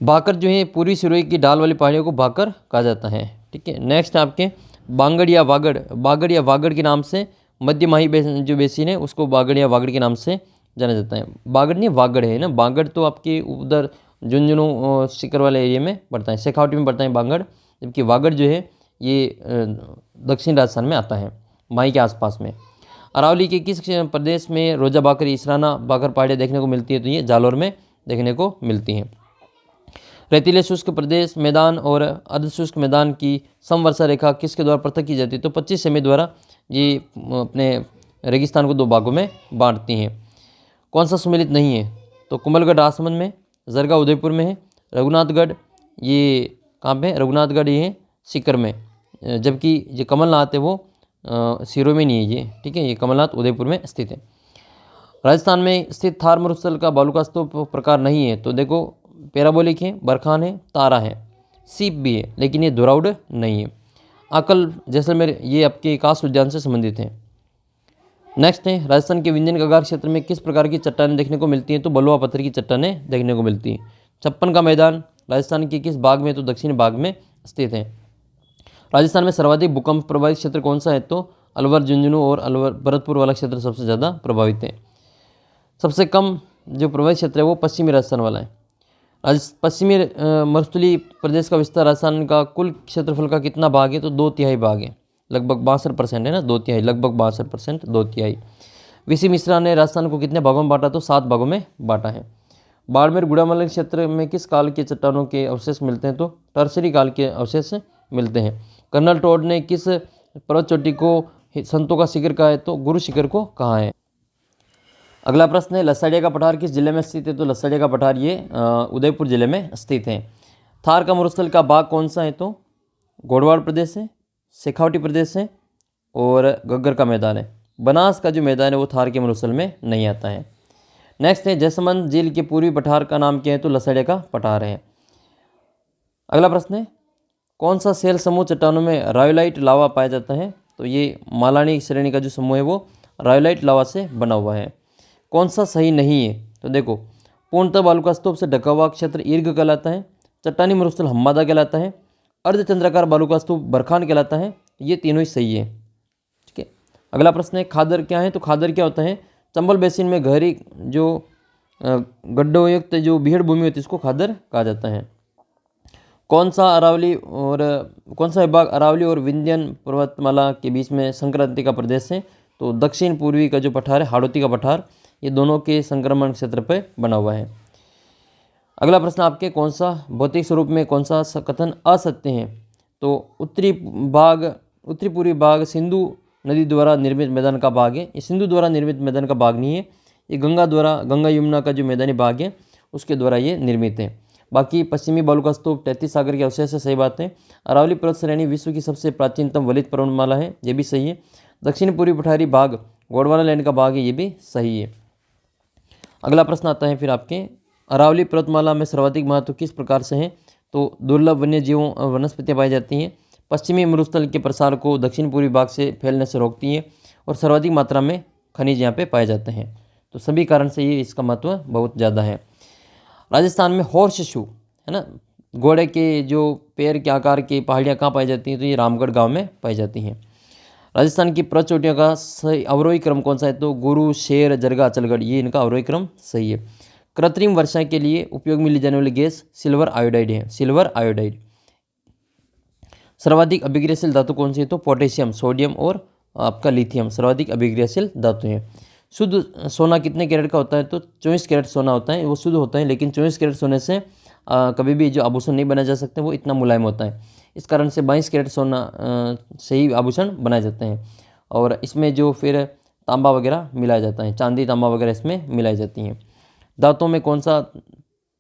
भाकर जो है पूर्वी सिरोही की ढाल वाली पहाड़ियों को भाकर कहा जाता है। ठीक है। नेक्स्ट है आपके बांगड़ या वागड़, बागड़ या वागड़ के नाम से मध्य माही जो बेसिन है उसको बागड़ या वागड़ के नाम से जाना जाता है। बागड़ नहीं वागड़ है ना, बागड़ तो आपके उधर झुंझुनू सीकर वाले एरिया में पड़ता है, शेखावटी में पड़ता है बांगड़, जबकि वागड़ जो है ये दक्षिण राजस्थान में आता है, माही के आसपास में। अरावली के किस प्रदेश में रोजा बाकर इसराना बाकर पहाड़ियाँ देखने को मिलती है, तो ये जालौर में देखने को मिलती हैं। रेतीले शुष्क प्रदेश मैदान और अर्धशुष्क मैदान की समवर्षा रेखा किसके द्वारा पृथक की जाती है, तो 25 सेमी द्वारा ये अपने रेगिस्तान को 2 भागों में बांटती हैं। कौन सा सुमेलित नहीं है, तो कुंभलगढ़ राजसमंद में, जरगा उदयपुर में है, रघुनाथगढ़ ये कहाँ पे, रघुनाथगढ़ ये है सीकर में, जबकि जो कमलनाथ है वो सिरों में नहीं है ये। ठीक है, ये कमलनाथ उदयपुर में स्थित है। राजस्थान में स्थित थार मरुस्थल का बालुका स्तूप प्रकार नहीं है, तो देखो पैराबोलिक है, बरखान है, तारा है, सीप भी है, लेकिन ये धुराउड नहीं है। आकल जैसलमेर ये आपके काश उद्यान से संबंधित है। नेक्स्ट है राजस्थान के विंध्यन कगार क्षेत्र में किस प्रकार की चट्टानें देखने को मिलती हैं, तो बलुआ पत्थर की चट्टानें देखने को मिलती हैं। 56 का मैदान राजस्थान के किस भाग में, तो दक्षिण भाग में स्थित है। राजस्थान में सर्वाधिक भूकंप प्रभावित क्षेत्र कौन सा है, तो अलवर झुंझुनू और अलवर भरतपुर वाला क्षेत्र सबसे ज़्यादा प्रभावित है। सबसे कम जो प्रभावित क्षेत्र है वो पश्चिमी राजस्थान वाला है। पश्चिमी मरुस्थलीय प्रदेश का विस्तार राजस्थान का कुल क्षेत्रफल का कितना भाग है, तो 2/3 भाग है, लगभग 62% है ना, 2/3 लगभग 62%, 2/3। वीसी मिश्रा ने राजस्थान को कितने भागों में बांटा, तो 7 भागों में बांटा है। बाड़मेर गुड़ामलन क्षेत्र में किस काल के चट्टानों के अवशेष मिलते हैं, तो टर्सरी काल के अवशेष मिलते हैं। कर्नल टोड ने किस पर्वत चोटी को संतों का शिखर कहा है, तो गुरु शिखर को कहा है। अगला प्रश्न है लसाड़िया का पठार किस जिले में स्थित है, तो लसाड़िया का पठार ये उदयपुर जिले में स्थित है। थार का मरुस्थल का भाग कौन सा है, तो घोड़वाड़ प्रदेश है, शेखावटी प्रदेश है और गग्गर का मैदान है। बनास का जो मैदान है वो थार के मरुस्थल में नहीं आता है। नेक्स्ट है जयसमंद झील के पूर्वी पठार का नाम क्या है, तो लसाड़िया का पठार है। अगला प्रश्न है कौन सा सेल समूह चट्टानों में रायोलाइट लावा पाया जाता है, तो ये मालानी श्रेणी का जो समूह है वो रायोलाइट लावा से बना हुआ है। कौन सा सही नहीं है, तो देखो पूर्णतः बालुका स्तूप से ढका हुआ क्षेत्र ईर्ग कहलाता है, चट्टानी मरुस्थल हम्मादा कहलाता है, अर्धचंद्राकार बालुका स्तूप बरखान कहलाता है। ये तीनों ही सही है। ठीक है। अगला प्रश्न है खादर क्या है, तो खादर क्या होता है, चंबल बेसिन में गहरी जो गड्ढों युक्त जो बीहड़ भूमि होती है इसको खादर कहा जाता है। कौन सा विभाग अरावली और विंध्यन पर्वतमाला के बीच में संक्रांति का प्रदेश है, तो दक्षिण पूर्वी का जो पठार है हाड़ौती का पठार, ये दोनों के संक्रमण क्षेत्र पर बना हुआ है। अगला प्रश्न आपके कौन सा भौतिक स्वरूप में कौन सा कथन असत्य है, तो उत्तरी पूर्वी भाग सिंधु नदी द्वारा निर्मित मैदान का भाग है। ये सिंधु द्वारा निर्मित मैदान का भाग नहीं है, ये गंगा यमुना का जो मैदानी भाग है उसके द्वारा ये निर्मित है। बाकी पश्चिमी बालुका स्तूप 33 सागर के अवशेष है, सही बात है। अरावली पर्वत श्रेणी विश्व की सबसे प्राचीनतम वलित पर्वतमाला है, ये भी सही है। दक्षिण पूर्वी पठारी भाग गोंडवाना लैंड का भाग है, ये भी सही है। अगला प्रश्न आता है फिर आपके अरावली पर्वतमाला में सर्वाधिक महत्व किस प्रकार से है, तो दुर्लभ वन्य जीवों वनस्पतियाँ पाई जाती हैं, पश्चिमी मरुस्थल के प्रसार को दक्षिण पूर्वी भाग से फैलने से रोकती है और सर्वाधिक मात्रा में खनिज यहाँ पे पाए जाते हैं। तो सभी कारण से ये इसका महत्व बहुत ज़्यादा है। राजस्थान में हॉर्स शू है ना, घोड़े के जो पैर के आकार की पहाड़ियाँ कहाँ पाई जाती हैं, तो ये रामगढ़ गाँव में पाई जाती हैं। राजस्थान की प्रचोटियों का सही अवरोही क्रम कौन सा है? तो गुरु, शेर, जरगा, अचलगढ़, ये इनका अवरोही क्रम सही है। कृत्रिम वर्षा के लिए उपयोग में ली जाने वाली गैस सिल्वर आयोडाइड है, सिल्वर आयोडाइड। सर्वाधिक अभिक्रियाशील धातु कौन सी है? तो पोटेशियम, सोडियम और आपका लिथियम सर्वाधिक अभिक्रियाशील धातु हैं। शुद्ध सोना कितने कैरेट का होता है? तो 24 कैरेट सोना होता है, वो शुद्ध होता है, लेकिन 24 कैरेट सोने से कभी भी जो आभूषण नहीं बनाए जा सकते, वो इतना मुलायम होता है। इस कारण से 22 कैरेट सोना से ही आभूषण बनाए जाते हैं। और इसमें जो फिर तांबा वगैरह मिलाया जाता है, चांदी तांबा वगैरह इसमें मिलाई जाती हैं। धातुओं में कौन सा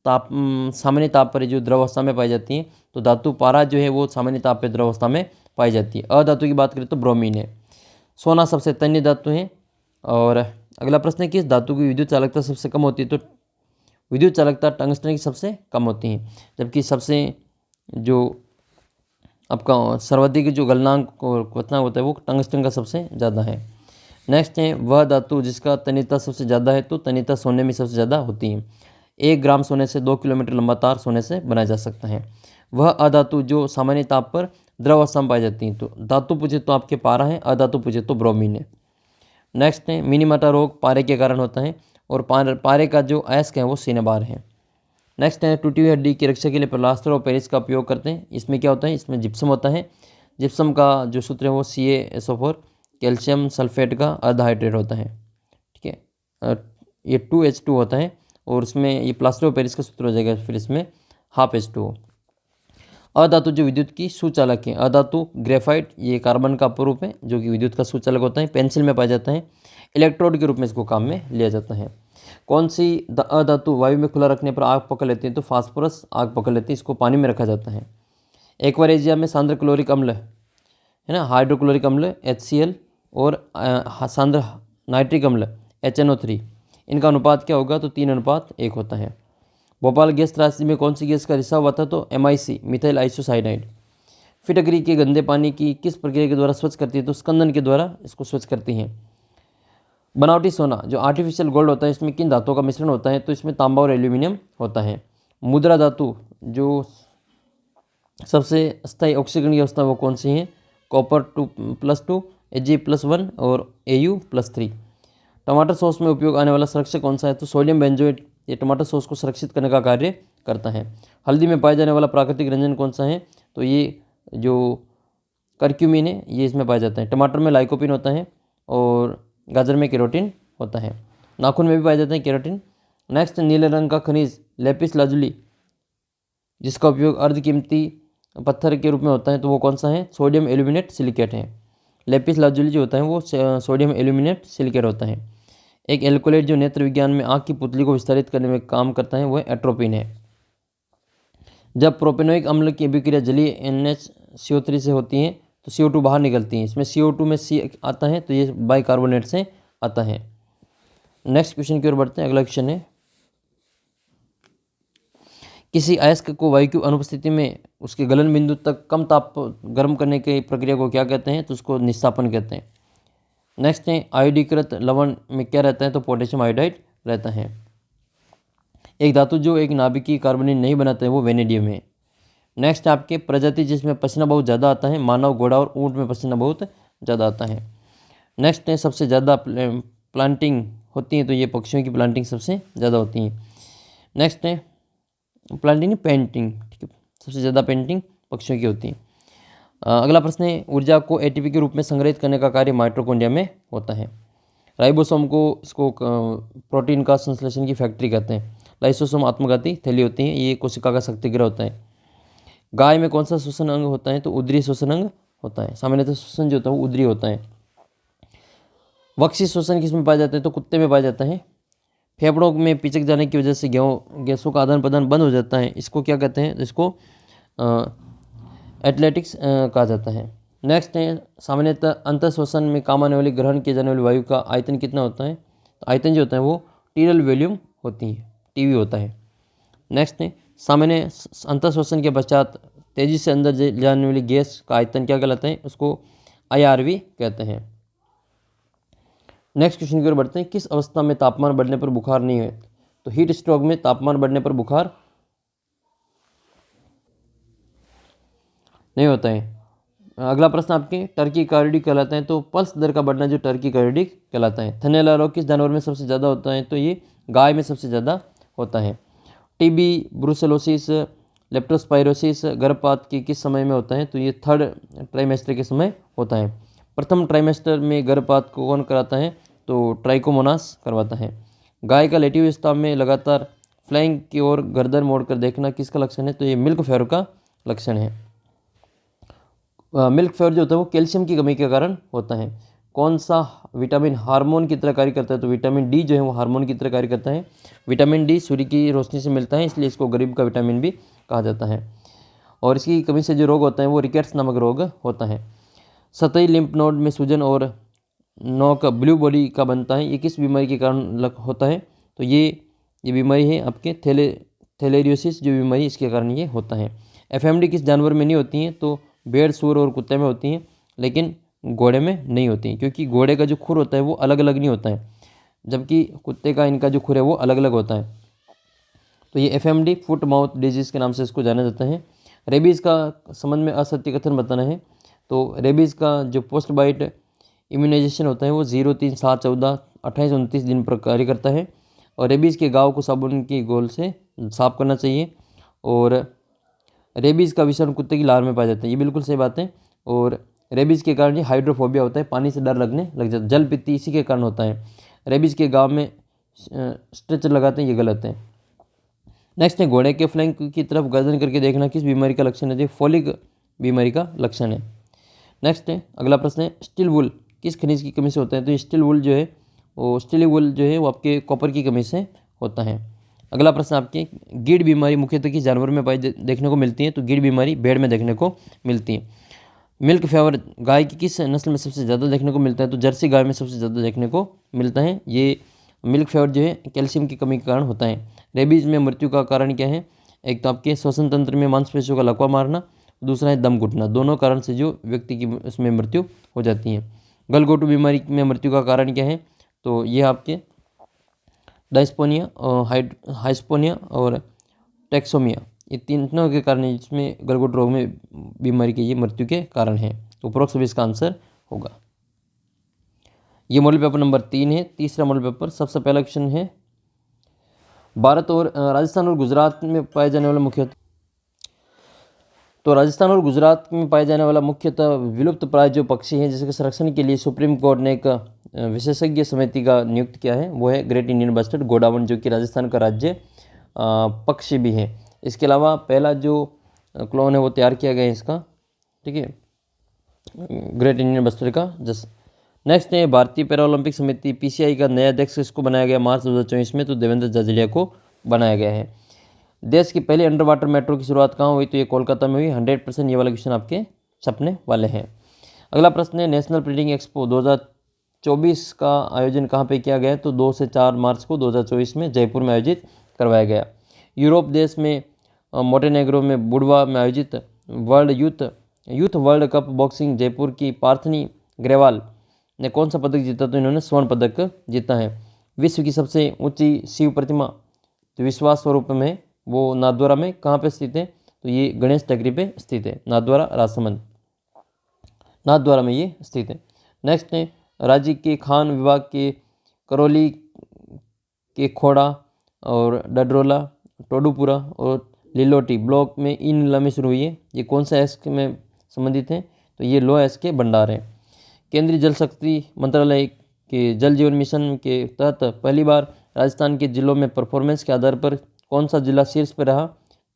सामान्य ताप पर जो द्रवावस्था में पाई जाती है? तो धातु पारा जो है वो सामान्य ताप पर द्रवावस्था में पाई जाती है। अधातु की बात करें तो ब्रोमीन है। सोना सबसे तन्य धातु है। और अगला प्रश्न है, किस धातु की विद्युत चालकता सबसे कम होती है? तो विद्युत चालकता टंगस्टन की सबसे कम होती है, जबकि सबसे जो आपका सर्वाधिक जो गलनांक और क्वथनांक होता है वो टंगस्टन का सबसे ज़्यादा है। नेक्स्ट है, वह धातु जिसका तन्यता सबसे ज़्यादा है? तो तन्यता सोने में सबसे ज़्यादा होती है। 1 ग्राम सोने से 2 किलोमीटर लंबा तार सोने से बनाया जा सकता है। वह अधातु जो सामान्य ताप पर द्रवावस्था में पाई जाती हैं? तो धातु पूछे तो आपके पारा है, अधातु पूछे तो ब्रोमीन है। नेक्स्ट है, मिनीमाटा रोग पारे के कारण होता है, और पारे का जो अयस्क है वो सिनेबार है। नेक्स्ट है, टूटी हुई हड्डी की रक्षा के लिए प्लास्टर ऑफ पेरिस का उपयोग करते हैं। इसमें क्या होता है? इसमें जिप्सम होता है। जिप्सम का जो सूत्र है वो CaSO4, कैल्शियम सल्फेट का अर्ध हाइड्रेट होता है। ठीक है, ये 2H2 होता है, और उसमें ये प्लास्टर ऑफ पेरिस का सूत्र हो जाएगा फिर इसमें ½ H2O। अधातु जो विद्युत की सुचालक है, अधातु ग्रेफाइट, ये कार्बन का अपरूप है जो कि विद्युत का सुचालक होता है, पेंसिल में पाया जाता है, इलेक्ट्रोड के रूप में इसको काम में लिया जाता है। कौन सी अधातु वायु में खुला रखने पर आग पकड़ लेती है? तो फास्फोरस आग पकड़ लेती है, इसको पानी में रखा जाता है। एक्वारेजिया में सांद्र क्लोरिक अम्ल है ना, हाइड्रोक्लोरिक अम्ल HCl, और सांद्र नाइट्रिक अम्ल HNO3, इनका अनुपात क्या होगा? तो 3:1 होता है। भोपाल गैस त्रासदी में कौन सी गैस का रिसाव हुआ था? तो MIC, मिथाइल आइसोसाइनाइड। फिटकरी के गंदे पानी की किस प्रक्रिया के द्वारा स्वच्छ करती है? तो स्कंदन के द्वारा इसको स्वच्छ करती हैं। बनावटी सोना जो आर्टिफिशियल गोल्ड होता है, इसमें किन धातुओं का मिश्रण होता है? तो इसमें तांबा और एल्यूमिनियम होता है। मुद्रा धातु जो सबसे स्थायी ऑक्सीकरण की अवस्था वो कौन सी है? कॉपर 2+2, Ag+1 और Au+3। टमाटर सॉस में उपयोग आने वाला संरक्षक कौन सा है? तो सोडियम बेंजोएट, ये टमाटर सॉस को सुरक्षित करने का कार्य करता है। हल्दी में पाया जाने वाला प्राकृतिक रंजन कौन सा है? तो ये जो करक्यूमिन है ये इसमें पाया जाता है। टमाटर में लाइकोपिन होता है, और गाजर में केरोटिन होता है। नाखून में भी पाया जाता है केरोटिन। नेक्स्ट, नीले रंग का खनिज लेपिस लाजुली, जिसका उपयोग अर्धकीमती पत्थर के रूप में होता है, तो वो कौन सा है? सोडियम एल्यूमिनेट सिलिकेट है। लेपिस लाजुली जो होता है वो सोडियम एल्यूमिनेट सिलिकेट होता है। एक एल्कोलेट जो नेत्र विज्ञान में आँख की पुतली को विस्तारित करने में काम करता है वो एट्रोपिन है। जब प्रोपेनोइक अम्ल की अभिक्रिया जलीय NaCO3 से होती है तो CO2 बाहर निकलती है। इसमें CO2 में C आता है, तो ये बाइकार्बोनेट से आता है। नेक्स्ट क्वेश्चन की ओर बढ़ते हैं। अगला क्वेश्चन है, किसी अयस्क को वायु की अनुपस्थिति में उसके गलन बिंदु तक कम ताप गर्म करने की प्रक्रिया को क्या कहते हैं? तो उसको निस्तापन कहते हैं। नेक्स्ट है, आयोडीकृत लवण में क्या रहता है? तो पोटेशियम आयोडाइड रहता है। एक धातु जो एक नाभिकीय कार्बोनेट नहीं बनाता है वो वेनेडियम है। नेक्स्ट आपके प्रजाति जिसमें पसीना बहुत ज़्यादा आता है, मानव, घोड़ा और ऊँट में पसीना बहुत ज़्यादा आता है। नेक्स्ट है, सबसे ज़्यादा प्लांटिंग होती है, तो ये पक्षियों की प्लांटिंग सबसे ज़्यादा होती है। नेक्स्ट है प्लांटिंग पेंटिंग, ठीक है, सबसे ज़्यादा पेंटिंग पक्षियों की होती है। अगला प्रश्न है, ऊर्जा को ATP के रूप में संग्रहित करने का कार्य माइटोकॉन्ड्रिया में होता है। राइबोसोम को इसको प्रोटीन का संश्लेषण की फैक्ट्री कहते हैं। लाइसोसोम आत्मघाती थैली होती है, ये कोशिका का शक्तिगृह होता है। गाय में कौन सा श्वसन अंग होता है? तो उदरी श्वसन अंग होता है। सामान्यतः श्वसन जो होता है वो उदरी होता है। वक्शी श्वसन किसमें पाया जाता है? तो कुत्ते में पाया जाता है। फेफड़ों में पिचक जाने की वजह से गैसों का आदान प्रदान बंद हो जाता है, इसको क्या कहते हैं? इसको एथलेटिक्स कहा जाता है। नेक्स्ट है, सामान्यतः अंतर श्वसन में काम आने वाली ग्रहण किए जाने वाली वायु का आयतन कितना होता है? तो आयतन जो होता है वो टीरल वॉल्यूम होती है, TV होता है। नेक्स्ट है, सामान्य अंतर श्वसन के पश्चात तेजी से अंदर जाने वाली गैस का आयतन क्या कहलाता है? उसको IRV कहते हैं। नेक्स्ट क्वेश्चन की ओर बढ़ते हैं। किस अवस्था में तापमान बढ़ने पर बुखार नहीं है? तो हीट स्ट्रोक में तापमान बढ़ने पर बुखार नहीं होता है। अगला प्रश्न आपके टर्की कार्डिक कहलाता है, तो पल्स दर का बढ़ना जो टर्की कार्डिक कहलाता है। थनैला रोग किस जानवर में सबसे ज़्यादा होता है, तो ये गाय में सबसे ज़्यादा होता है। टीबी, ब्रुसेलोसिस, लेप्टोस्पाइरोसिस गर्भपात के किस समय में होता है, तो ये 3rd ट्राइमेस्टर के समय होता है। प्रथम ट्राइमेस्टर में गर्भपात को कौन कराता है, तो ट्राइकोमोनास करवाता है। गाय का लेटी हुई अवस्था में लगातार फ्लैंक की ओर गर्दन मोड़कर देखना किसका लक्षण है, तो ये मिल्क फेवर का लक्षण है। मिल्क फेवर जो होता है वो कैल्शियम की कमी के कारण होता है। कौन सा विटामिन हार्मोन की तरह कार्य करता है, तो विटामिन डी जो है वो हार्मोन की तरह कार्य करता है। विटामिन डी सूर्य की रोशनी से मिलता है, इसलिए इसको गरीब का विटामिन भी कहा जाता है। और इसकी कमी से जो रोग होता है वो रिकेट्स नामक रोग होता है। सतही लिम्फ नोड में सूजन और नोक ब्लू बॉडी का बनता है, ये किस बीमारी के कारण होता है, तो ये बीमारी है आपके थैलेरियोसिस जो बीमारी, इसके कारण ये होता है। एफएमडी किस जानवर में नहीं होती हैं, तो भेड़, सूअर और कुत्ते में होती हैं, लेकिन घोड़े में नहीं होती हैं, क्योंकि घोड़े का जो खुर होता है वो अलग अलग नहीं होता है, जबकि कुत्ते का इनका जो खुर है वो अलग अलग होता है। तो ये एफएमडी फुट माउथ डिजीज़ के नाम से इसको जाना जाता है। रेबीज़ का संबंध में असत्य कथन बताना है, तो रेबीज़ का जो पोस्ट बाइट इम्यूनाइजेशन होता है वो 0, 3, 7, 14, 28, 29 दिन पर कार्य करता है। और रेबीज़ के घाव को साबुन की घोल से साफ करना चाहिए। और रेबीज़ का विषाणु कुत्ते की लार में पाया जाता है, ये बिल्कुल सही बात है। और रेबीज़ के कारण ये हाइड्रोफोबिया होता है, पानी से डर लगने लग जाता है। जल पित्ती इसी के कारण होता है। रेबीज़ के घाव में स्ट्रेचर लगाते हैं, ये गलत है। नेक्स्ट है घोड़े के फ्लैंक की तरफ गर्दन करके देखना किस बीमारी का लक्षण है, जो फोलिक बीमारी का लक्षण है। नेक्स्ट है अगला प्रश्न है स्टील वुल किस खनिज की कमी से होता है, तो स्टील वुल जो है वो स्टील वुल जो है वो आपके कॉपर की कमी से होता है। अगला प्रश्न आपके गिड़ बीमारी मुख्यतः किस जानवर में पाई देखने को मिलती है, तो गिड़ बीमारी भेड़ में देखने को मिलती है। मिल्क फेवर गाय की किस नस्ल में सबसे ज़्यादा देखने को मिलता है, तो जर्सी गाय में सबसे ज़्यादा देखने को मिलता है। ये मिल्क फेवर जो है कैल्शियम की कमी के कारण होता है। रेबीज़ में मृत्यु का कारण क्या है, एक तो आपके श्वसन तंत्र में मांसपेशियों का लकवा मारना, दूसरा है दम घुटना। दोनों कारण से जो व्यक्ति की उसमें मृत्यु हो जाती है। गलघोटू बीमारी में मृत्यु का कारण क्या है, तो ये आपके डायस्पोनिया और हाइस्पोनिया और टैक्सोमिया, ये तीनों के कारण इसमें गलघोटू रोग में बीमारी के ये मृत्यु के कारण है। तो उपरोक्त सभी इसका आंसर होगा। ये मॉडल पेपर नंबर 3 है। तीसरा मॉडल पेपर सबसे पहला क्वेश्चन है भारत और राजस्थान और गुजरात में पाए जाने वाला मुख्यतः, तो राजस्थान और गुजरात में पाए जाने वाला मुख्यतः विलुप्त प्राय जो पक्षी हैं जिसके संरक्षण के लिए सुप्रीम कोर्ट ने एक विशेषज्ञ समिति का नियुक्त किया है, वो है ग्रेट इंडियन बस्टर्ड गोडावण, जो कि राजस्थान का राज्य पक्षी भी है। इसके अलावा पहला जो क्लोन है वो तैयार किया गया है इसका, ठीक है, ग्रेट इंडियन बस्टर्ड का। जस्ट नेक्स्ट है भारतीय पैरा ओलंपिक समिति पीसीआई का नया अध्यक्ष किसको बनाया गया मार्च 2024 में, तो देवेंद्र झाझड़िया को बनाया गया है। देश की पहली अंडर वाटर मेट्रो की शुरुआत कहाँ हुई, तो ये कोलकाता में हुई। 100% ये वाला क्वेश्चन आपके छपने वाले हैं। अगला प्रश्न है नेशनल प्रिंटिंग एक्सपो 2024 का आयोजन कहाँ पे किया गया, तो 2 से 4 मार्च को 2024 में जयपुर में आयोजित करवाया गया। यूरोप देश में मोटेनेग्रो में बुडवा में आयोजित world youth world cup boxing Jaipur की पार्थनी ग्रेवाल ने कौन सा पदक जीता, तो इन्होंने स्वर्ण पदक जीता है। विश्व की सबसे ऊंची शिव प्रतिमा तो विश्वास स्वरूप में वो नाथद्वारा में कहाँ पे स्थित है, तो ये गणेश टेकरी पे स्थित है। नाथद्वारा राजसमंद, नाथद्वारा में ये स्थित है। नेक्स्ट है राज्य के खान विभाग के करौली के खोड़ा और डडरोला, टोडूपुरा और लिलोटी ब्लॉक में ई नीलामी शुरू हुई है। ये कौन सा एस में संबंधित है, तो ये लो एस के भंडार है। केंद्रीय जल शक्ति मंत्रालय के जल जीवन मिशन के तहत पहली बार राजस्थान के जिलों में परफॉर्मेंस के आधार पर कौन सा जिला शीर्ष पर रहा,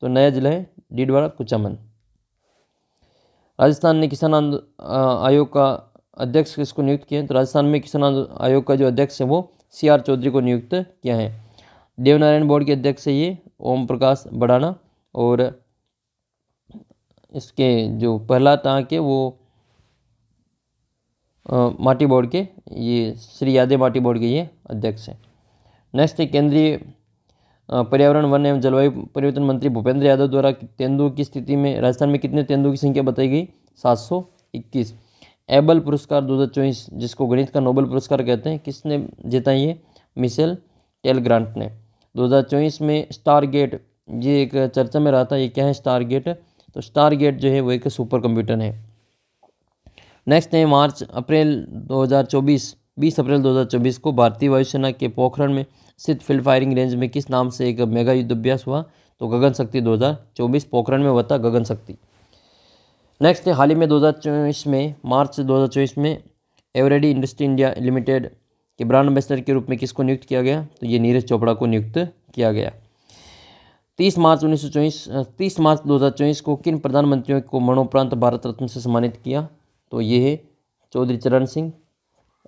तो नया जिला है डीडवाड़ा कुचामन। राजस्थान ने किसान आयोग का अध्यक्ष किसको नियुक्त किया है, तो राजस्थान में किसान आयोग का जो अध्यक्ष है वो CR चौधरी को नियुक्त किया है। देवनारायण बोर्ड के अध्यक्ष है ये ओम प्रकाश बड़ाना, और इसके जो पहला टाँक है वो माटी बोर्ड के ये श्री यादव माटी बोर्ड के ये अध्यक्ष हैं। नेक्स्ट है केंद्रीय पर्यावरण वन एवं जलवायु परिवर्तन मंत्री भूपेंद्र यादव द्वारा तेंदुओं की स्थिति में राजस्थान में कितने तेंदुओं की संख्या बताई गई, 721। एबल पुरस्कार 2024 जिसको गणित का नोबेल पुरस्कार कहते हैं, किसने जीता, ये मिशेल टेलग्रांट ने। 2024 में स्टार गेट ये एक चर्चा में रहा था, ये क्या है स्टार गेट, तो स्टार गेट जो है वो एक सुपर कंप्यूटर है। नेक्स्ट है मार्च अप्रैल 2024 20 अप्रैल 2024 को भारतीय वायुसेना के पोखरण में स्थित फील्ड फायरिंग रेंज में किस नाम से एक मेगा युद्ध अभ्यास हुआ? तो गगन शक्ति 2024 पोखरण में हुआ था गगन शक्ति। नेक्स्ट है हाल ही में 2024 में मार्च 2024 में एवरेडी इंडस्ट्री इंडिया लिमिटेड के ब्रांड एम्बेसडर के रूप में किसको नियुक्त किया गया? तो ये नीरज चोपड़ा को नियुक्त किया गया। 30 मार्च 2024 को किन प्रधानमंत्रियों को मरणोपरांत भारत रत्न से सम्मानित किया? तो ये है चौधरी चरण सिंह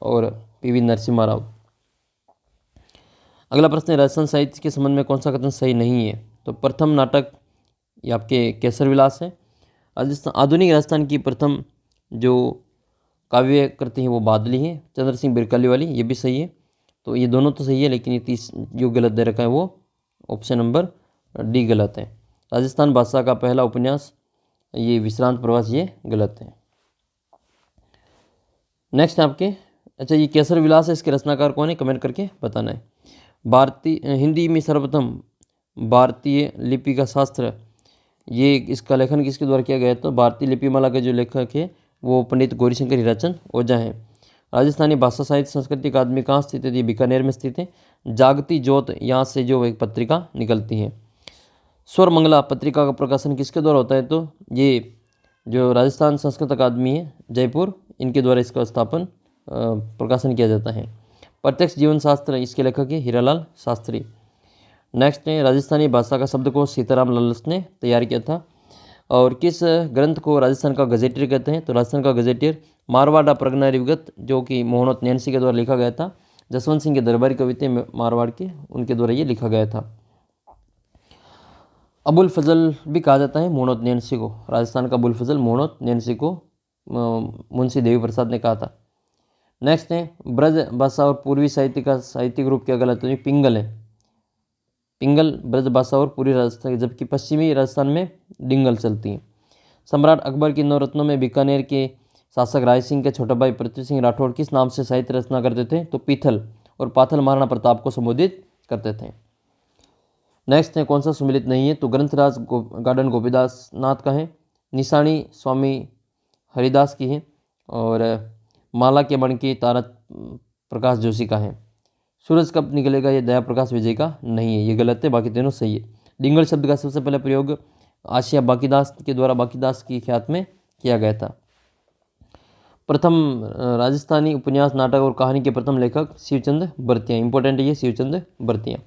और पीवी नरसिम्हा राव। अगला प्रश्न है राजस्थान साहित्य के संबंध में कौन सा कथन सही नहीं है? तो प्रथम नाटक ये आपके केसर विलास है। आधुनिक राजस्थान की प्रथम जो काव्य करते हैं वो बादली है, चंद्र सिंह बिरकाली वाली, ये भी सही है। तो ये दोनों तो सही है, लेकिन ये 30 जो गलत दे रखा है वो ऑप्शन नंबर डी गलत है। राजस्थान भाषा का पहला उपन्यास ये विश्रांत प्रवास, ये गलत है। नेक्स्ट आपके अच्छा ये केसर विलास है, इसके रचनाकार कौन है? कमेंट करके बताना है। भारतीय हिंदी में सर्वप्रथम भारतीय लिपि का शास्त्र, ये इसका लेखन किसके द्वारा किया गया? तो भारतीय लिपिमाला के जो लेखक है वो पंडित गौरीशंकर हीराचंद ओझा हैं। राजस्थानी भाषा साहित्य संस्कृति अकादमी कहाँ स्थित है? बीकानेर में स्थित है। जागती ज्योत यहाँ से जो एक पत्रिका निकलती है। स्वर मंगला पत्रिका का प्रकाशन किसके द्वारा होता है? तो ये जो राजस्थान संस्कृत अकादमी है जयपुर, इनके द्वारा इसका स्थापन प्रकाशन किया जाता है। प्रत्यक्ष जीवन शास्त्र, इसके लेखक है हीरालाल शास्त्री। नेक्स्ट है राजस्थानी भाषा का शब्दकोश सीताराम लालस ने तैयार किया था। और किस ग्रंथ को राजस्थान का गजेटियर कहते हैं? तो राजस्थान का गजेटियर मारवाड़ा प्रगना विगत, जो कि मोहनोत नैन्सी के द्वारा लिखा गया था। जसवंत सिंह के दरबारी कवि थे मारवाड़ के, उनके द्वारा ये लिखा गया था। अबुल फजल भी कहा जाता है मोहनोत नैन्सी को। राजस्थान का अबुल फजल मोहनोत नैन्सी को मुंशी देवी प्रसाद ने कहा था। नेक्स्ट है ब्रज भाषा और पूर्वी साहित्य का साहित्यिक रूप क्या गलत है? पिंगल है। पिंगल ब्रज भाषा और पूर्वी राजस्थान, जबकि पश्चिमी राजस्थान में डिंगल चलती है। सम्राट अकबर की 9 रत्नों में बीकानेर के शासक राय सिंह के छोटा भाई पृथ्वी सिंह राठौड़ किस नाम से साहित्य रचना करते थे? तो पीथल और पाथल महाराणा प्रताप को संबोधित करते थे। नेक्स्ट है कौन सा सुमिलित नहीं है? तो ग्रंथराज गार्डन गोपीदास नाथ का है। निशानी स्वामी हरिदास की है। और माला के मण की तारा प्रकाश जोशी का है। सूरज कब निकलेगा, ये दया प्रकाश विजय का नहीं है, ये गलत है, बाकी तीनों सही है। डिंगल शब्द का सबसे पहला प्रयोग आशिया बाकीदास के द्वारा बाकीदास की ख्यात में किया गया था। प्रथम राजस्थानी उपन्यास नाटक और कहानी के प्रथम लेखक शिवचंद बर्तिया, इंपॉर्टेंट है ये शिवचंद बर्तिया।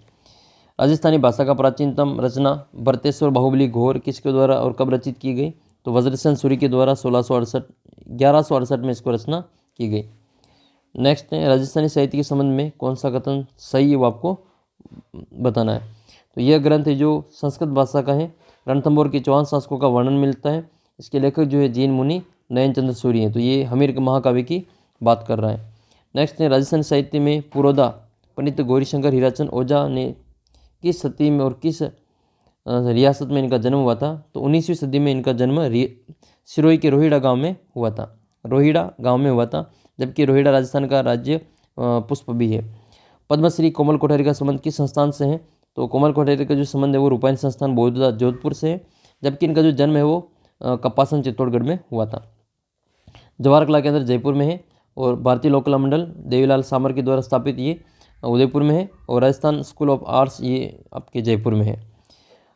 राजस्थानी भाषा का प्राचीनतम रचना भरतेश्वर बाहुबली घोर किसके द्वारा और कब रचित की गई? तो वज्रसेन सूरी के द्वारा 1168 में इसको रचना की गई। नेक्स्ट है राजस्थानी साहित्य के संबंध में कौन सा कथन सही है वो आपको बताना है। तो यह ग्रंथ है जो संस्कृत भाषा का है। रणथंभौर के चौहान शासकों का वर्णन मिलता है। इसके लेखक जो है जैन मुनि नयन चंद्र सूरी हैं। तो ये हमीर महाकाव्य की बात कर रहा है। नेक्स्ट है राजस्थानी साहित्य में पुरोधा पंडित गौरीशंकर हीराचंद ओझा ने किस सदी में और किस रियासत में इनका जन्म हुआ था? तो 19वीं सदी में इनका जन्म सिरोही के रोहिड़ा गांव में हुआ था। रोहिड़ा गांव में हुआ था, जबकि रोहिड़ा राजस्थान का राज्य पुष्प भी है। पद्मश्री कोमल कोठारी का संबंध किस संस्थान से है? तो कोमल कोठारी का जो संबंध है वो रूपायन संस्थान बौद्ध जोधपुर से है, जबकि इनका जो जन्म है वो कपासन चित्तौड़गढ़ में हुआ था। जवाहर कला केंद्र जयपुर में है। और भारतीय लोक कला मंडल देवीलाल सामर के द्वारा स्थापित ये उदयपुर में है। और राजस्थान स्कूल ऑफ आर्ट्स ये आपके जयपुर में है।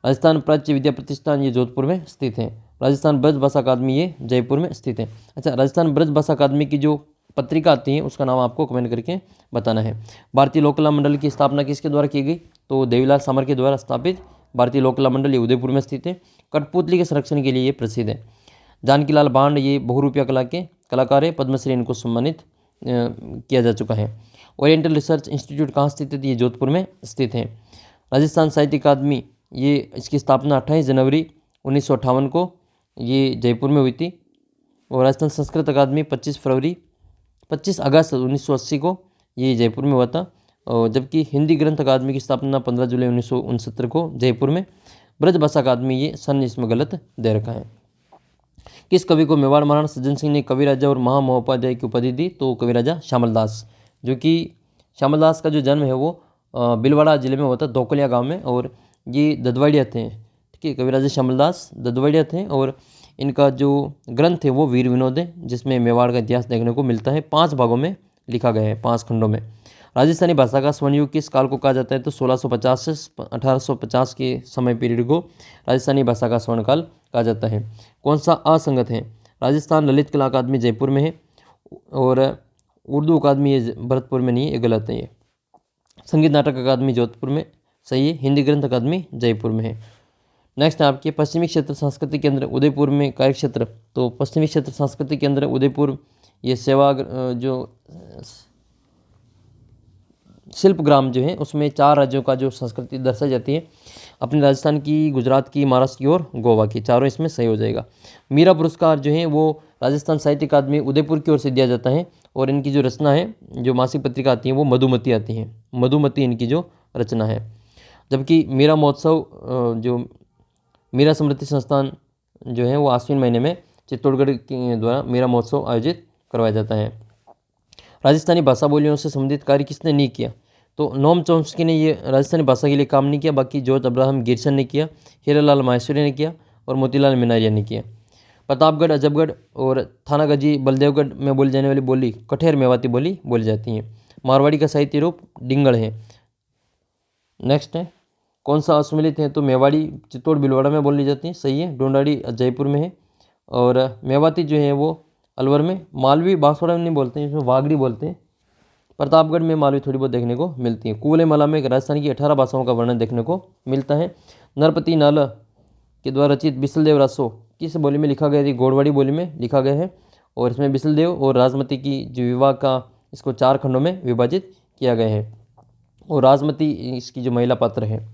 राजस्थान प्राच्य विद्या प्रतिष्ठान ये जोधपुर में स्थित है। राजस्थान ब्रज भाषा अकादमी ये जयपुर में स्थित है। अच्छा, राजस्थान ब्रज भाषा अकादमी की जो पत्रिका आती है उसका नाम आपको कमेंट करके बताना है। भारतीय लोक कला मंडल की स्थापना किसके द्वारा की गई? तो देवीलाल सामर के द्वारा स्थापित भारतीय लोक कला मंडल ये उदयपुर में स्थित है। कठपुतली के संरक्षण के लिए ये प्रसिद्ध है। जानकीलाल भांड ये बहुरूपिया कला के कलाकार है। पद्मश्री इनको सम्मानित किया जा चुका है। ओरिएंटल रिसर्च इंस्टीट्यूट कहाँ स्थित है? ये जोधपुर में स्थित है। राजस्थान साहित्य अकादमी ये इसकी स्थापना 28 जनवरी 1958 को ये जयपुर में हुई थी। और राजस्थान संस्कृत अकादमी 25 अगस्त 1980 को ये जयपुर में हुआ था। और जबकि हिंदी ग्रंथ अकादमी की स्थापना 15 जुलाई 1969 को जयपुर में। ब्रज भाषा अकादमी ये सन इसमें गलत दे रखा है। किस कवि को मेवाड़ महाराणा सज्जन सिंह ने कवि राजा और महामहोपाध्याय की उपाधि दी? तो कवि राजा श्यामल दास, जो कि श्यामल दास का जो जन्म है वो भीलवाड़ा जिले में हुआ था, दोकलिया गांव में। और ये ददवाड़िया थे, ठीक है। कवि राजा श्यामल दास ददवाड़िया थे। और इनका जो ग्रंथ है वो वीर विनोद है, जिसमें मेवाड़ का इतिहास देखने को मिलता है। 5 भागों में लिखा गया है, 5 खंडों में। राजस्थानी भाषा का स्वर्ण युग किस काल को कहा जाता है? तो 1650 से 1850 के समय पीरियड को राजस्थानी भाषा का स्वर्ण काल कहा जाता है। कौन सा असंगत है? राजस्थान ललित कला अकादमी जयपुर में है और उर्दू अकादमी ये भरतपुर में नहीं है, ये गलत है। ये संगीत नाटक अकादमी जोधपुर में सही है। हिंदी ग्रंथ अकादमी जयपुर में है। नेक्स्ट है आपके पश्चिमी क्षेत्र सांस्कृतिक केंद्र उदयपुर में कार्य क्षेत्र। तो पश्चिमी क्षेत्र सांस्कृतिक केंद्र उदयपुर ये सेवा जो शिल्प ग्राम जो है उसमें 4 राज्यों का जो संस्कृति दर्शाई जाती है, अपने राजस्थान की, गुजरात की, महाराष्ट्र की और गोवा की, चारों इसमें सही हो जाएगा। मीरा पुरस्कार जो है वो राजस्थान साहित्य अकादमी उदयपुर की ओर से दिया जाता है और इनकी जो रचना है, जो मासिक पत्रिका आती है वो मधुमती आती है, मधुमती इनकी जो रचना है। जबकि मीरा महोत्सव जो मीरा स्मृति संस्थान जो है वो आश्विन महीने में चित्तौड़गढ़ के द्वारा मीरा महोत्सव आयोजित करवाया जाता है। राजस्थानी भाषा बोलियों से संबंधित कार्य किसने नहीं किया? तो नोम चॉम्स्की ने ये राजस्थानी भाषा के लिए काम नहीं किया, बाकी जॉर्ज अब्राहम गिरसन ने किया, हीरालाल माहेश्वरी ने किया और मोतीलाल मिनारिया ने किया। प्रतापगढ़, अजबगढ़ और थानागढ़ी बलदेवगढ़ में बोली जाने वाली बोली कठेर मेवाती बोली बोली जाती है। मारवाड़ी का साहित्य रूप डिंगड़ है। नेक्स्ट है कौन सा असुमिलित है? तो मेवाड़ी चित्तौड़ भीलवाड़ा में बोली जाती है, सही है। ढूंढाड़ी जयपुर में है और मेवाती जो है वो अलवर में। मालवी बांसवाड़ा में नहीं बोलते हैं, इसमें वागड़ी बोलते हैं। प्रतापगढ़ में मालवी थोड़ी बहुत देखने को मिलती है। कुवले मला में राजस्थान की 18 भाषाओं का वर्णन देखने को मिलता है। नरपति नाला के द्वारा रचित बिसलदेव रासो किस बोली में लिखा गया है? गोड़वाड़ी बोली में लिखा गया है और इसमें बिसलदेव और राजमती की जो विवाह का इसको 4 खंडों में विभाजित किया गया है और राजमती इसकी जो महिला पात्र है।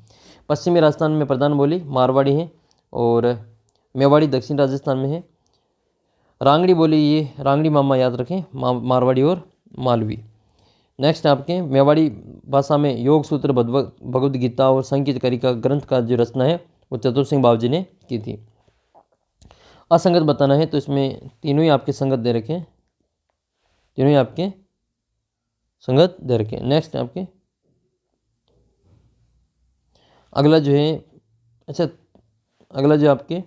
पश्चिमी राजस्थान में प्रधान बोली मारवाड़ी है और मेवाड़ी दक्षिण राजस्थान में है। रांगड़ी बोली ये रांगड़ी मामा याद रखें, मारवाड़ी और मालवी। नेक्स्ट आपके मेवाड़ी भाषा में योग सूत्र, भगवद गीता और संगीत कारिका ग्रंथ का जो रचना है वो चतुर सिंह बावजी ने की थी। असंगत बताना है तो इसमें तीनों ही आपके संगत दे रखे हैं, तीनों ही आपके संगत दे रखे हैं। नेक्स्ट आपके अगला जो है, अच्छा अगला जो आपके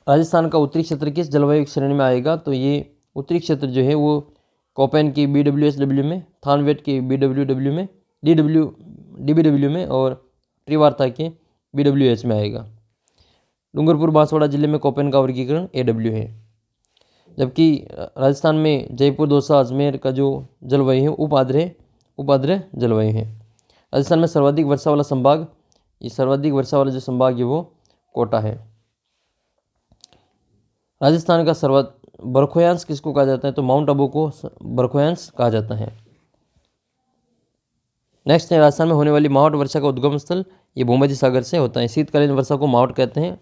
राजस्थान का उत्तरी क्षेत्र किस जलवायु श्रेणी में आएगा? तो ये उत्तरी क्षेत्र जो है वो कोपेन की BWSW में, थानवेट की BWW में, DBW में और त्रिवार्ता के BWH में आएगा। डूंगरपुर बांसवाड़ा जिले में कोपेन का वर्गीकरण AW है। जबकि राजस्थान में जयपुर, दौसा, अजमेर का जो जलवायु है उपाद्र जलवायु है। राजस्थान में सर्वाधिक वर्षा वाला संभाग, ये सर्वाधिक वर्षा वाला जो संभाग है वो कोटा है। राजस्थान का बरखोयांश किसको कहा जाता है? तो माउंट आबू को बरखोयांश कहा जाता है। नेक्स्ट है राजस्थान में होने वाली मावठ वर्षा का उद्गम स्थल, ये भूमध्य सागर से होता है। शीतकालीन वर्षा को मावठ कहते हैं।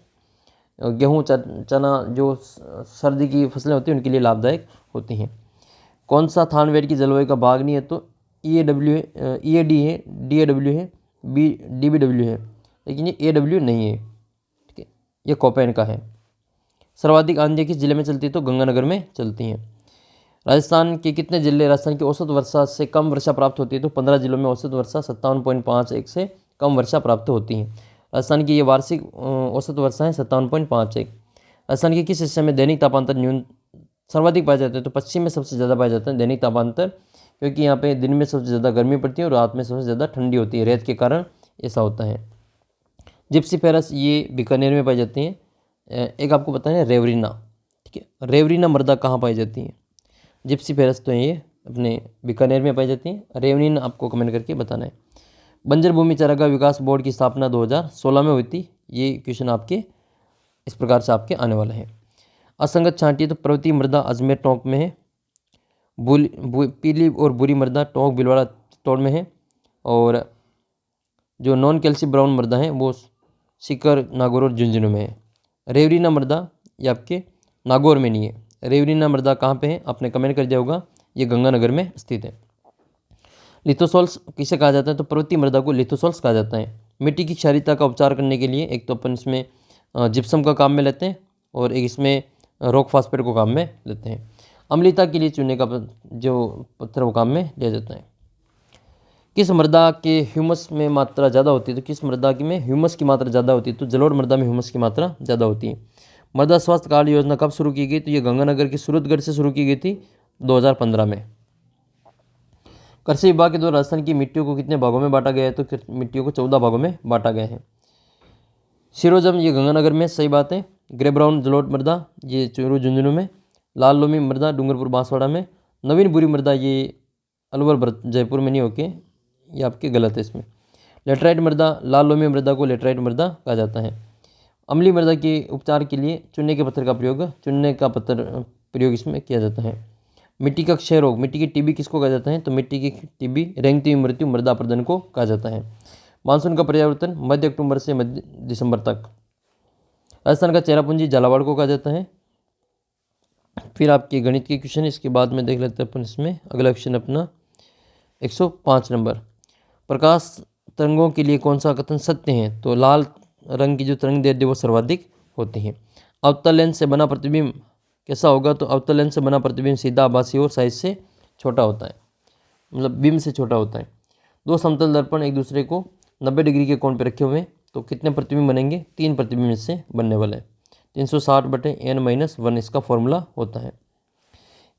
गेहूँ, चना जो सर्दी की फसलें होती हैं उनके लिए लाभदायक होती हैं। कौन सा थानवेट की जलवायु का भाग नहीं है? तो EAD है, DAW है, DBW है, लेकिन ये AW नहीं है, ठीक है, ये कोपेन का है। सर्वाधिक आंधियाँ किस जिले में चलती है? तो गंगानगर में चलती हैं। राजस्थान के कितने जिले राजस्थान की औसत वर्षा से कम वर्षा प्राप्त होती है? तो 15 जिलों में औसत वर्षा 57.51 से कम वर्षा प्राप्त होती है। राजस्थान की ये वार्षिक औसत वर्षा है 57.51। राजस्थान के किस हिस्से में दैनिक तापांतर सर्वाधिक पाया जाता है? तो पश्चिम में सबसे ज़्यादा पाया जाता है दैनिक तापांतर, क्योंकि यहाँ पे दिन में सबसे ज़्यादा गर्मी पड़ती है और रात में सबसे ज़्यादा ठंडी होती है, रेत के कारण ऐसा होता है। जिप्सी फेरस ये बीकानेर में पाई जाती हैं। एक आपको बताना है रेवरीना, ठीक है, रेवरीना मृदा कहाँ पाई जाती है? जिप्सी फेरस तो ये अपने बीकानेर में पाई जाती है। रेवरीना आपको कमेंट करके बताना है। बंजर भूमि चारागाह विकास बोर्ड की स्थापना 2016 में हुई थी। ये क्वेश्चन आपके इस प्रकार से आपके आने वाला है। असंगत छांटी तो पर्वतीय मृदा अजमेर टोंक में है। पीली और बुरी मृदा टोंक भीलवाड़ा चित्तौड़ में है और जो नॉन कैल्शियम ब्राउन मृदा है वो सीकर, नागौर और झुंझुनू में है। रेवरीना मृदा ये आपके नागौर में नहीं है। रेवरीना मृदा कहाँ पे है? आपने कमेंट कर दिया होगा, ये गंगानगर में स्थित है। लिथोसॉल्स किसे कहा जाता है? तो पर्वतीय मृदा को लिथोसॉल्स कहा जाता है। मिट्टी की क्षारीयता का उपचार करने के लिए एक तो अपन इसमें जिप्सम का काम में लेते हैं और एक इसमें रॉक फास्फेट को काम में लेते हैं। अम्लता के लिए चूने का जो पत्थर वो काम में लिया जाता है। किस मृदा के ह्यूमस में मात्रा ज़्यादा होती है? तो किस मृदा की में ह्यूमस की मात्रा ज़्यादा होती है? तो जलोढ़ मृदा में ह्यूमस की मात्रा ज़्यादा होती है। मृदा स्वास्थ्य कार्ड योजना कब शुरू की गई? तो ये गंगानगर के सूरतगढ़ से शुरू की गई थी 2015 में। कृषि विभाग के द्वारा राजस्थान की मिट्टियों को कितने भागों में बांटा गया है? तो मिट्टियों को 14 भागों में बांटा गया है। सिरोजम ये गंगानगर में, सही बात है। ग्रे ब्राउन जलोट मृदा ये चूरू झुंझुनू में। लाल लोमी मृदा डूंगरपुर बांसवाड़ा में। नवीन बुरी मृदा ये अलवर जयपुर में नहीं होके, ये आपके गलत है इसमें। लेटराइट मृदा, लाल लोमी मृदा को लेटराइट मृदा कहा जाता है। अम्लीय मृदा के उपचार के लिए चूने के पत्थर का प्रयोग इसमें किया जाता है। मिट्टी का क्षय रोग, मिट्टी की टीबी किसको कहा जाता है? तो मिट्टी की टीबी रेंगती हुई मृत्यु मृदा अपर्दन को कहा जाता है। मानसून का परिवर्तन मध्य अक्टूबर से मध्य दिसंबर तक। राजस्थान का चेरापूंजी झालावाड़ को कहा जाता है। फिर आपके गणित के क्वेश्चन, इसके बाद में देख लेते हैं अपन इसमें अगला क्वेश्चन अपना 105 नंबर। प्रकाश तरंगों के लिए कौन सा कथन सत्य है? तो लाल रंग की जो तरंग दैर्ध्य वो सर्वाधिक होती हैं। अवतल लेंस से बना प्रतिबिंब कैसा होगा? तो अवतल लेंस से बना प्रतिबिंब सीधा, आभासी और साइज से छोटा होता है, मतलब बिंब से छोटा होता है। दो समतल दर्पण एक दूसरे को 90 डिग्री के कोण पर रखे हुए हैं, तो कितने प्रतिबिंब बनेंगे? 3 प्रतिबिंब इससे बनने वाले हैं। 360/n-1 इसका फॉर्मूला होता है।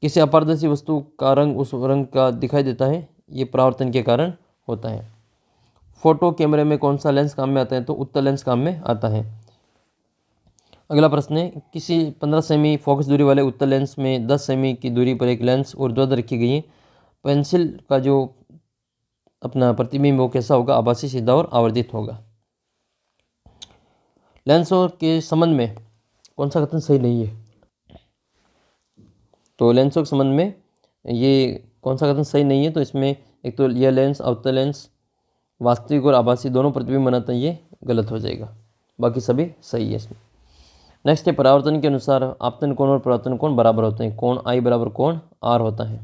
किसी अपारदर्शी वस्तु का रंग उस रंग का दिखाई देता है, ये परावर्तन के कारण होता है। फोटो कैमरे में कौन सा लेंस काम में आता है? तो उत्तल लेंस काम में आता है। अगला प्रश्न है, किसी 15 सेमी फोकस दूरी वाले उत्तल लेंस में 10 सेमी की दूरी पर एक लेंस और ऊर्ध्वाधर रखी गई है। पेंसिल का जो अपना प्रतिबिंब वो कैसा होगा? आभासी, सीधा और आवर्धित होगा। लेंसों के संबंध में कौन सा कथन सही नहीं है? तो लेंसों के संबंध में ये कौन सा कथन सही नहीं है? तो इसमें एक तो यह लेंस अवतल लेंस वास्तविक और आभासी दोनों प्रतिबिंब बनाता है, ये गलत हो जाएगा। बाकी सभी सही है इसमें। नेक्स्ट है, परावर्तन के अनुसार आपतन कोण और परावर्तन कोण बराबर होते हैं। कोण आई बराबर कोण आर होता है।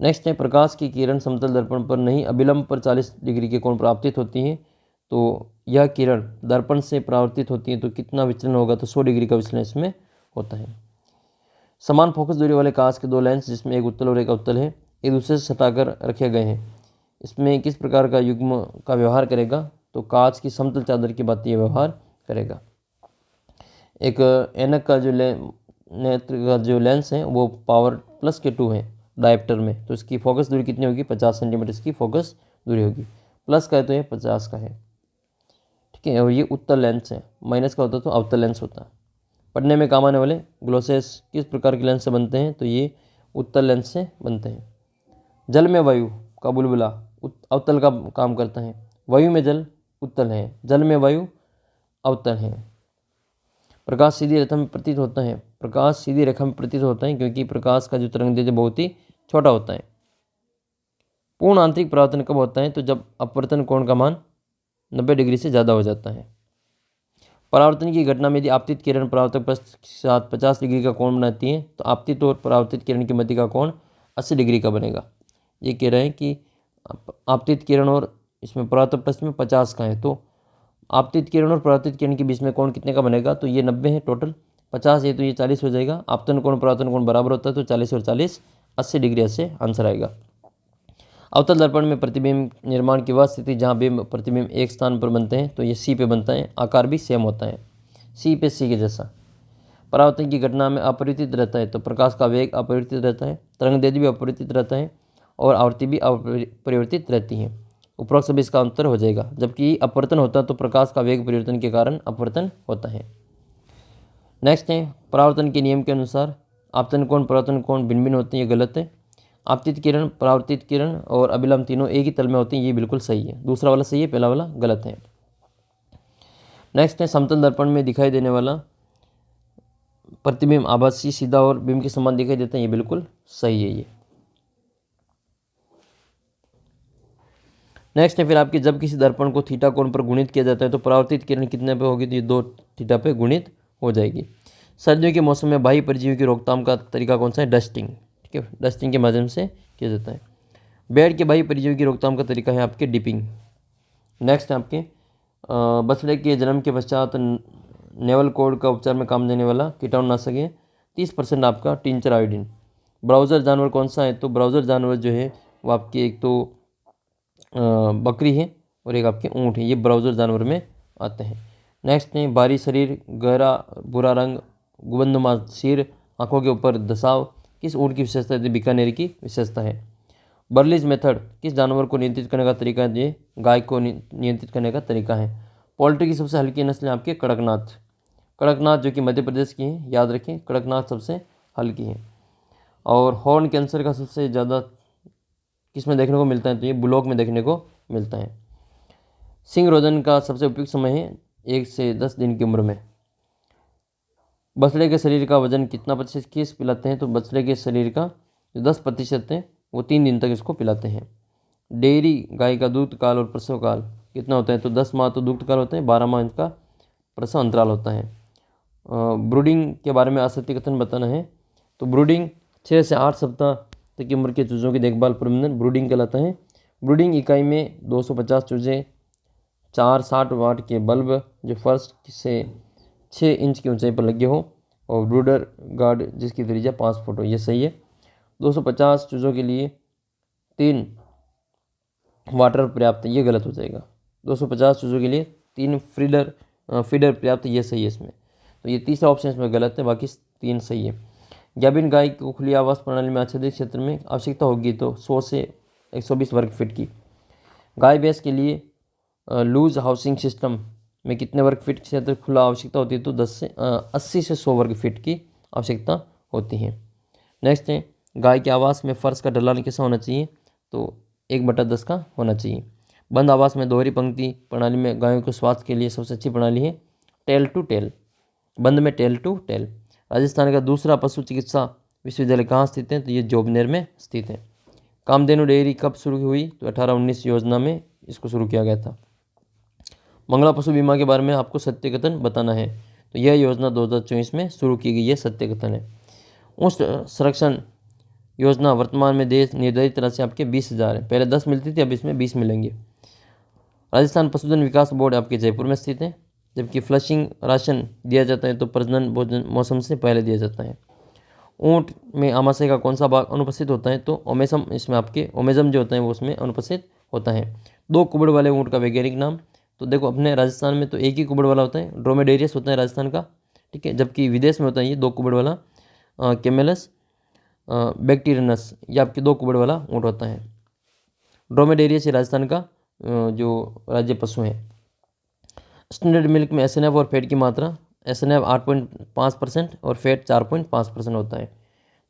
नेक्स्ट है, प्रकाश की किरण समतल दर्पण पर नहीं अभिलंब पर 40 डिग्री के कोण पर आपतित होती है, तो यह किरण दर्पण से परावर्तित होती है, तो कितना विचलन होगा? तो 100 डिग्री का विचलन इसमें होता है। समान फोकस दूरी वाले कांच के दो लेंस जिसमें एक उत्तल और एक अवतल है, एक दूसरे से सटाकर रखे गए हैं, इसमें किस प्रकार का युग्म का व्यवहार करेगा? तो कांच की समतल चादर की बात ये व्यवहार करेगा। एक ऐनक का जो नेत्र का जो लेंस है वो पावर +2 है डायप्टर में, तो इसकी फोकस दूरी कितनी होगी? 50 सेंटीमीटर इसकी फोकस दूरी होगी। प्लस का है तो ये 50 का है, ठीक है। और ये उत्तल लेंस है, माइनस का होता तो अवतल लेंस होता। पढ़ने में काम आने वाले ग्लोसेस किस प्रकार के लेंस से बनते हैं? तो ये उत्तल लेंस से बनते हैं। जल में वायु का बुलबुला अवतल का काम करता है, वायु में जल उत्तल है, जल में वायु अवतल है। प्रकाश सीधी रेखा में प्रतीत होता है, प्रकाश सीधी रेखा में प्रतीत होता है क्योंकि प्रकाश का जो तरंगदैर्ध्य बहुत ही छोटा होता है। पूर्ण आंतरिक परावर्तन कब होता है? तो जब अपवर्तन कोण का मान 90 डिग्री से ज़्यादा हो जाता है। परावर्तन की घटना में यदि आपतित किरण परावर्तक पृष्ठ के साथ 50 डिग्री का कोण बनाती है, तो आपतित और परावर्तित किरण की मध्य का कोण 80 डिग्री का बनेगा। ये कह रहे हैं कि आपतित किरण और इसमें परावर्तक पृष्ठ में 50 का है, तो आपतित किरण और परावर्तित किरण के बीच में कोण कितने का बनेगा? तो ये 90 है टोटल, 50 है तो ये 40 हो जाएगा। आपतन कोण परावर्तन कोण बराबर होता है, तो 40 और 40 80 डिग्री से आंसर आएगा। अवतल दर्पण में प्रतिबिंब निर्माण की वह स्थिति जहाँ बिंब प्रतिबिंब एक स्थान पर बनते हैं, तो ये सी पे बनता है, आकार भी सेम होता है, सी पे सी के जैसा। परावर्तन की घटना में अपरिवर्तित रहता है, तो प्रकाश का वेग अपरिवर्तित रहता है, तरंगदैर्ध्य भी अपरिवर्तित रहता है और आवृत्ति भी अपरिवर्तित रहती है। उपरोक्त सभी इसका अंतर हो जाएगा। जबकि अपवर्तन होता है तो प्रकाश का वेग परिवर्तन के कारण अपवर्तन होता है। नेक्स्ट है, परावर्तन के नियम के अनुसार आपतन कोण परावर्तन कोण भिन्न भिन्न होते हैं, ये गलत है। आपतित किरण परावर्तित किरण और अभिलंब तीनों एक ही तल में होते हैं, ये बिल्कुल सही है। दूसरा वाला सही है, पहला वाला गलत है। नेक्स्ट है, समतल दर्पण में दिखाई देने वाला प्रतिबिंब आभासी, सीधा और बिंब के समान दिखाई देता है, ये बिल्कुल सही है ये। नेक्स्ट है, फिर आपके जब किसी दर्पण को थीटा कोण पर गुणित किया जाता है तो परावर्तित किरण कितने पे होगी? तो ये 2 थीटा पे गुणित हो जाएगी। सर्दियों के मौसम में बाह्य परजीवी की रोकथाम का तरीका कौन सा है? डस्टिंग, ठीक है, डस्टिंग के माध्यम से किया जाता है। बेड के बाह्य परजीवी की रोकथाम का तरीका है आपके डिपिंग। नेक्स्ट है आपके बछड़े के जन्म के पश्चात नेवल कोड का उपचार में काम देने वाला कीटाणुनाशक है 30% आपका टिंचर आयोडीन। ब्राउज़र जानवर कौन सा है? तो ब्राउज़र जानवर जो है वो आपके एक तो बकरी है और एक आपके ऊँट है, ये ब्राउज़र जानवर में आते हैं। नेक्स्ट है भारी शरीर, गहरा भूरा रंग, गुबंदनुमा सिर, आंखों के ऊपर धसाव किस ऊँट की विशेषता है? बीकानेर की विशेषता है। बर्लिज मेथड किस जानवर को नियंत्रित करने का तरीका है? ये गाय को नियंत्रित करने का तरीका है। पोल्ट्री की सबसे हल्की नस्ल है आपके कड़कनाथ। कड़कनाथ जो कि मध्य प्रदेश की है, याद रखें कड़कनाथ सबसे हल्की है। और हॉर्न कैंसर का सबसे ज़्यादा किस में देखने को मिलता है? तो ये बुलोक में देखने को मिलता है। सिंह रोदन का सबसे उपयुक्त समय है 1 से 10 दिन की उम्र में। बछड़े के शरीर का वजन कितना प्रतिशत किस पिलाते हैं? तो बछड़े के शरीर का जो 10% है वो 3 दिन तक इसको पिलाते हैं। डेयरी गाय का दूध काल और प्रसव काल कितना होता है? तो 10 माह तो दूध काल होता है, 12 माह इनका प्रसव अंतराल होता है। ब्रूडिंग के बारे में असत्य कथन बताना है। तो ब्रूडिंग 6 से 8 सप्ताह तक की उम्र के चूज़ों की देखभाल प्रबंधन ब्रूडिंग कहलाता है। ब्रूडिंग इकाई में 250 चूजे, 4 60 वाट के बल्ब जो फर्श से 6 इंच की ऊंचाई पर लगे हो, और ब्रूडर गार्ड जिसकी त्रिज्या 5 फुट हो, ये सही है। 250 चूज़ों के लिए 3 वाटर पर्याप्त, ये गलत हो जाएगा। 250 चूज़ों के लिए 3 फीडर पर्याप्त, ये सही है इसमें। तो ये तीसरा ऑप्शन इसमें गलत है, बाकी 3 सही है। गाभिन गाय को खुली आवास प्रणाली में आच्छादित क्षेत्र में आवश्यकता होगी तो 100 से 120 वर्ग फीट की। गाय भैंस के लिए लूज हाउसिंग सिस्टम में कितने वर्ग फीट क्षेत्र खुला आवश्यकता होती है? तो 80 से 100 वर्ग फीट की आवश्यकता होती है। नेक्स्ट है गाय के आवास में फर्श का ढलान कैसा होना चाहिए? तो 1/10 का होना चाहिए। बंद आवास में दोहरी पंक्ति प्रणाली में गायों के स्वास्थ्य के लिए सबसे अच्छी प्रणाली है टेल टू टेल, बंद में टेल टू टेल। राजस्थान का दूसरा पशु चिकित्सा विश्वविद्यालय कहाँ स्थित है? तो ये जोबनेर में स्थित है। कामधेनु डेयरी कब शुरू हुई? तो 1819 योजना में इसको शुरू किया गया था। मंगला पशु बीमा के बारे में आपको सत्य कथन बताना है। तो यह योजना 2024 में शुरू की गई है, सत्य कथन है। उस संरक्षण योजना वर्तमान में देश निर्धारित राशि आपके 20,000 है। पहले 10 मिलती थी, अब इसमें 20 मिलेंगे। राजस्थान पशुधन विकास बोर्ड आपके जयपुर में स्थित है। जबकि फ्लशिंग राशन दिया जाता है तो प्रजनन भोजन मौसम से पहले दिया जाता है। ऊँट में आमाशय का कौन सा भाग अनुपस्थित होता है? तो ओमेसम, इसमें आपके ओमेजम जो होता है वो उसमें अनुपस्थित होता है। 2 कुबड़ वाले ऊँट का वैज्ञानिक नाम? तो देखो अपने राजस्थान में तो एक ही कुबड़ वाला होता है, ड्रोमेडेरियस होता है राजस्थान का, ठीक है। जबकि विदेश में होता है ये 2 कुबड़ वाला कैमेलस बैक्टीरियनस, ये आपके 2 कुबड़ वाला ऊँट होता है। ड्रोमेडेरियस राजस्थान का जो राज्य पशु है। स्टैंडर्ड मिल्क में SNF और फैट की मात्रा, SNF 8.5% और फैट 4.5% होता है।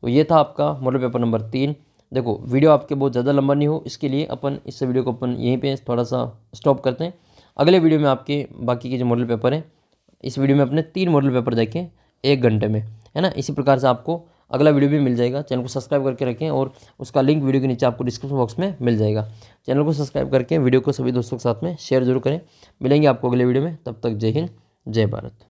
तो ये था आपका मॉडल पेपर नंबर 3। देखो वीडियो आपके बहुत ज़्यादा लंबा नहीं हो, इसके लिए अपन इस वीडियो को अपन यहीं पे थोड़ा सा स्टॉप करते हैं। अगले वीडियो में आपके बाकी के जो मॉडल पेपर हैं, इस वीडियो में अपने 3 मॉडल पेपर देखें 1 घंटे में, है ना। इसी प्रकार से आपको अगला वीडियो भी मिल जाएगा। चैनल को सब्सक्राइब करके रखें और उसका लिंक वीडियो के नीचे आपको डिस्क्रिप्शन बॉक्स में मिल जाएगा। चैनल को सब्सक्राइब करके वीडियो को सभी दोस्तों के साथ में शेयर जरूर करें। मिलेंगे आपको अगले वीडियो में, तब तक जय हिंद, जय भारत।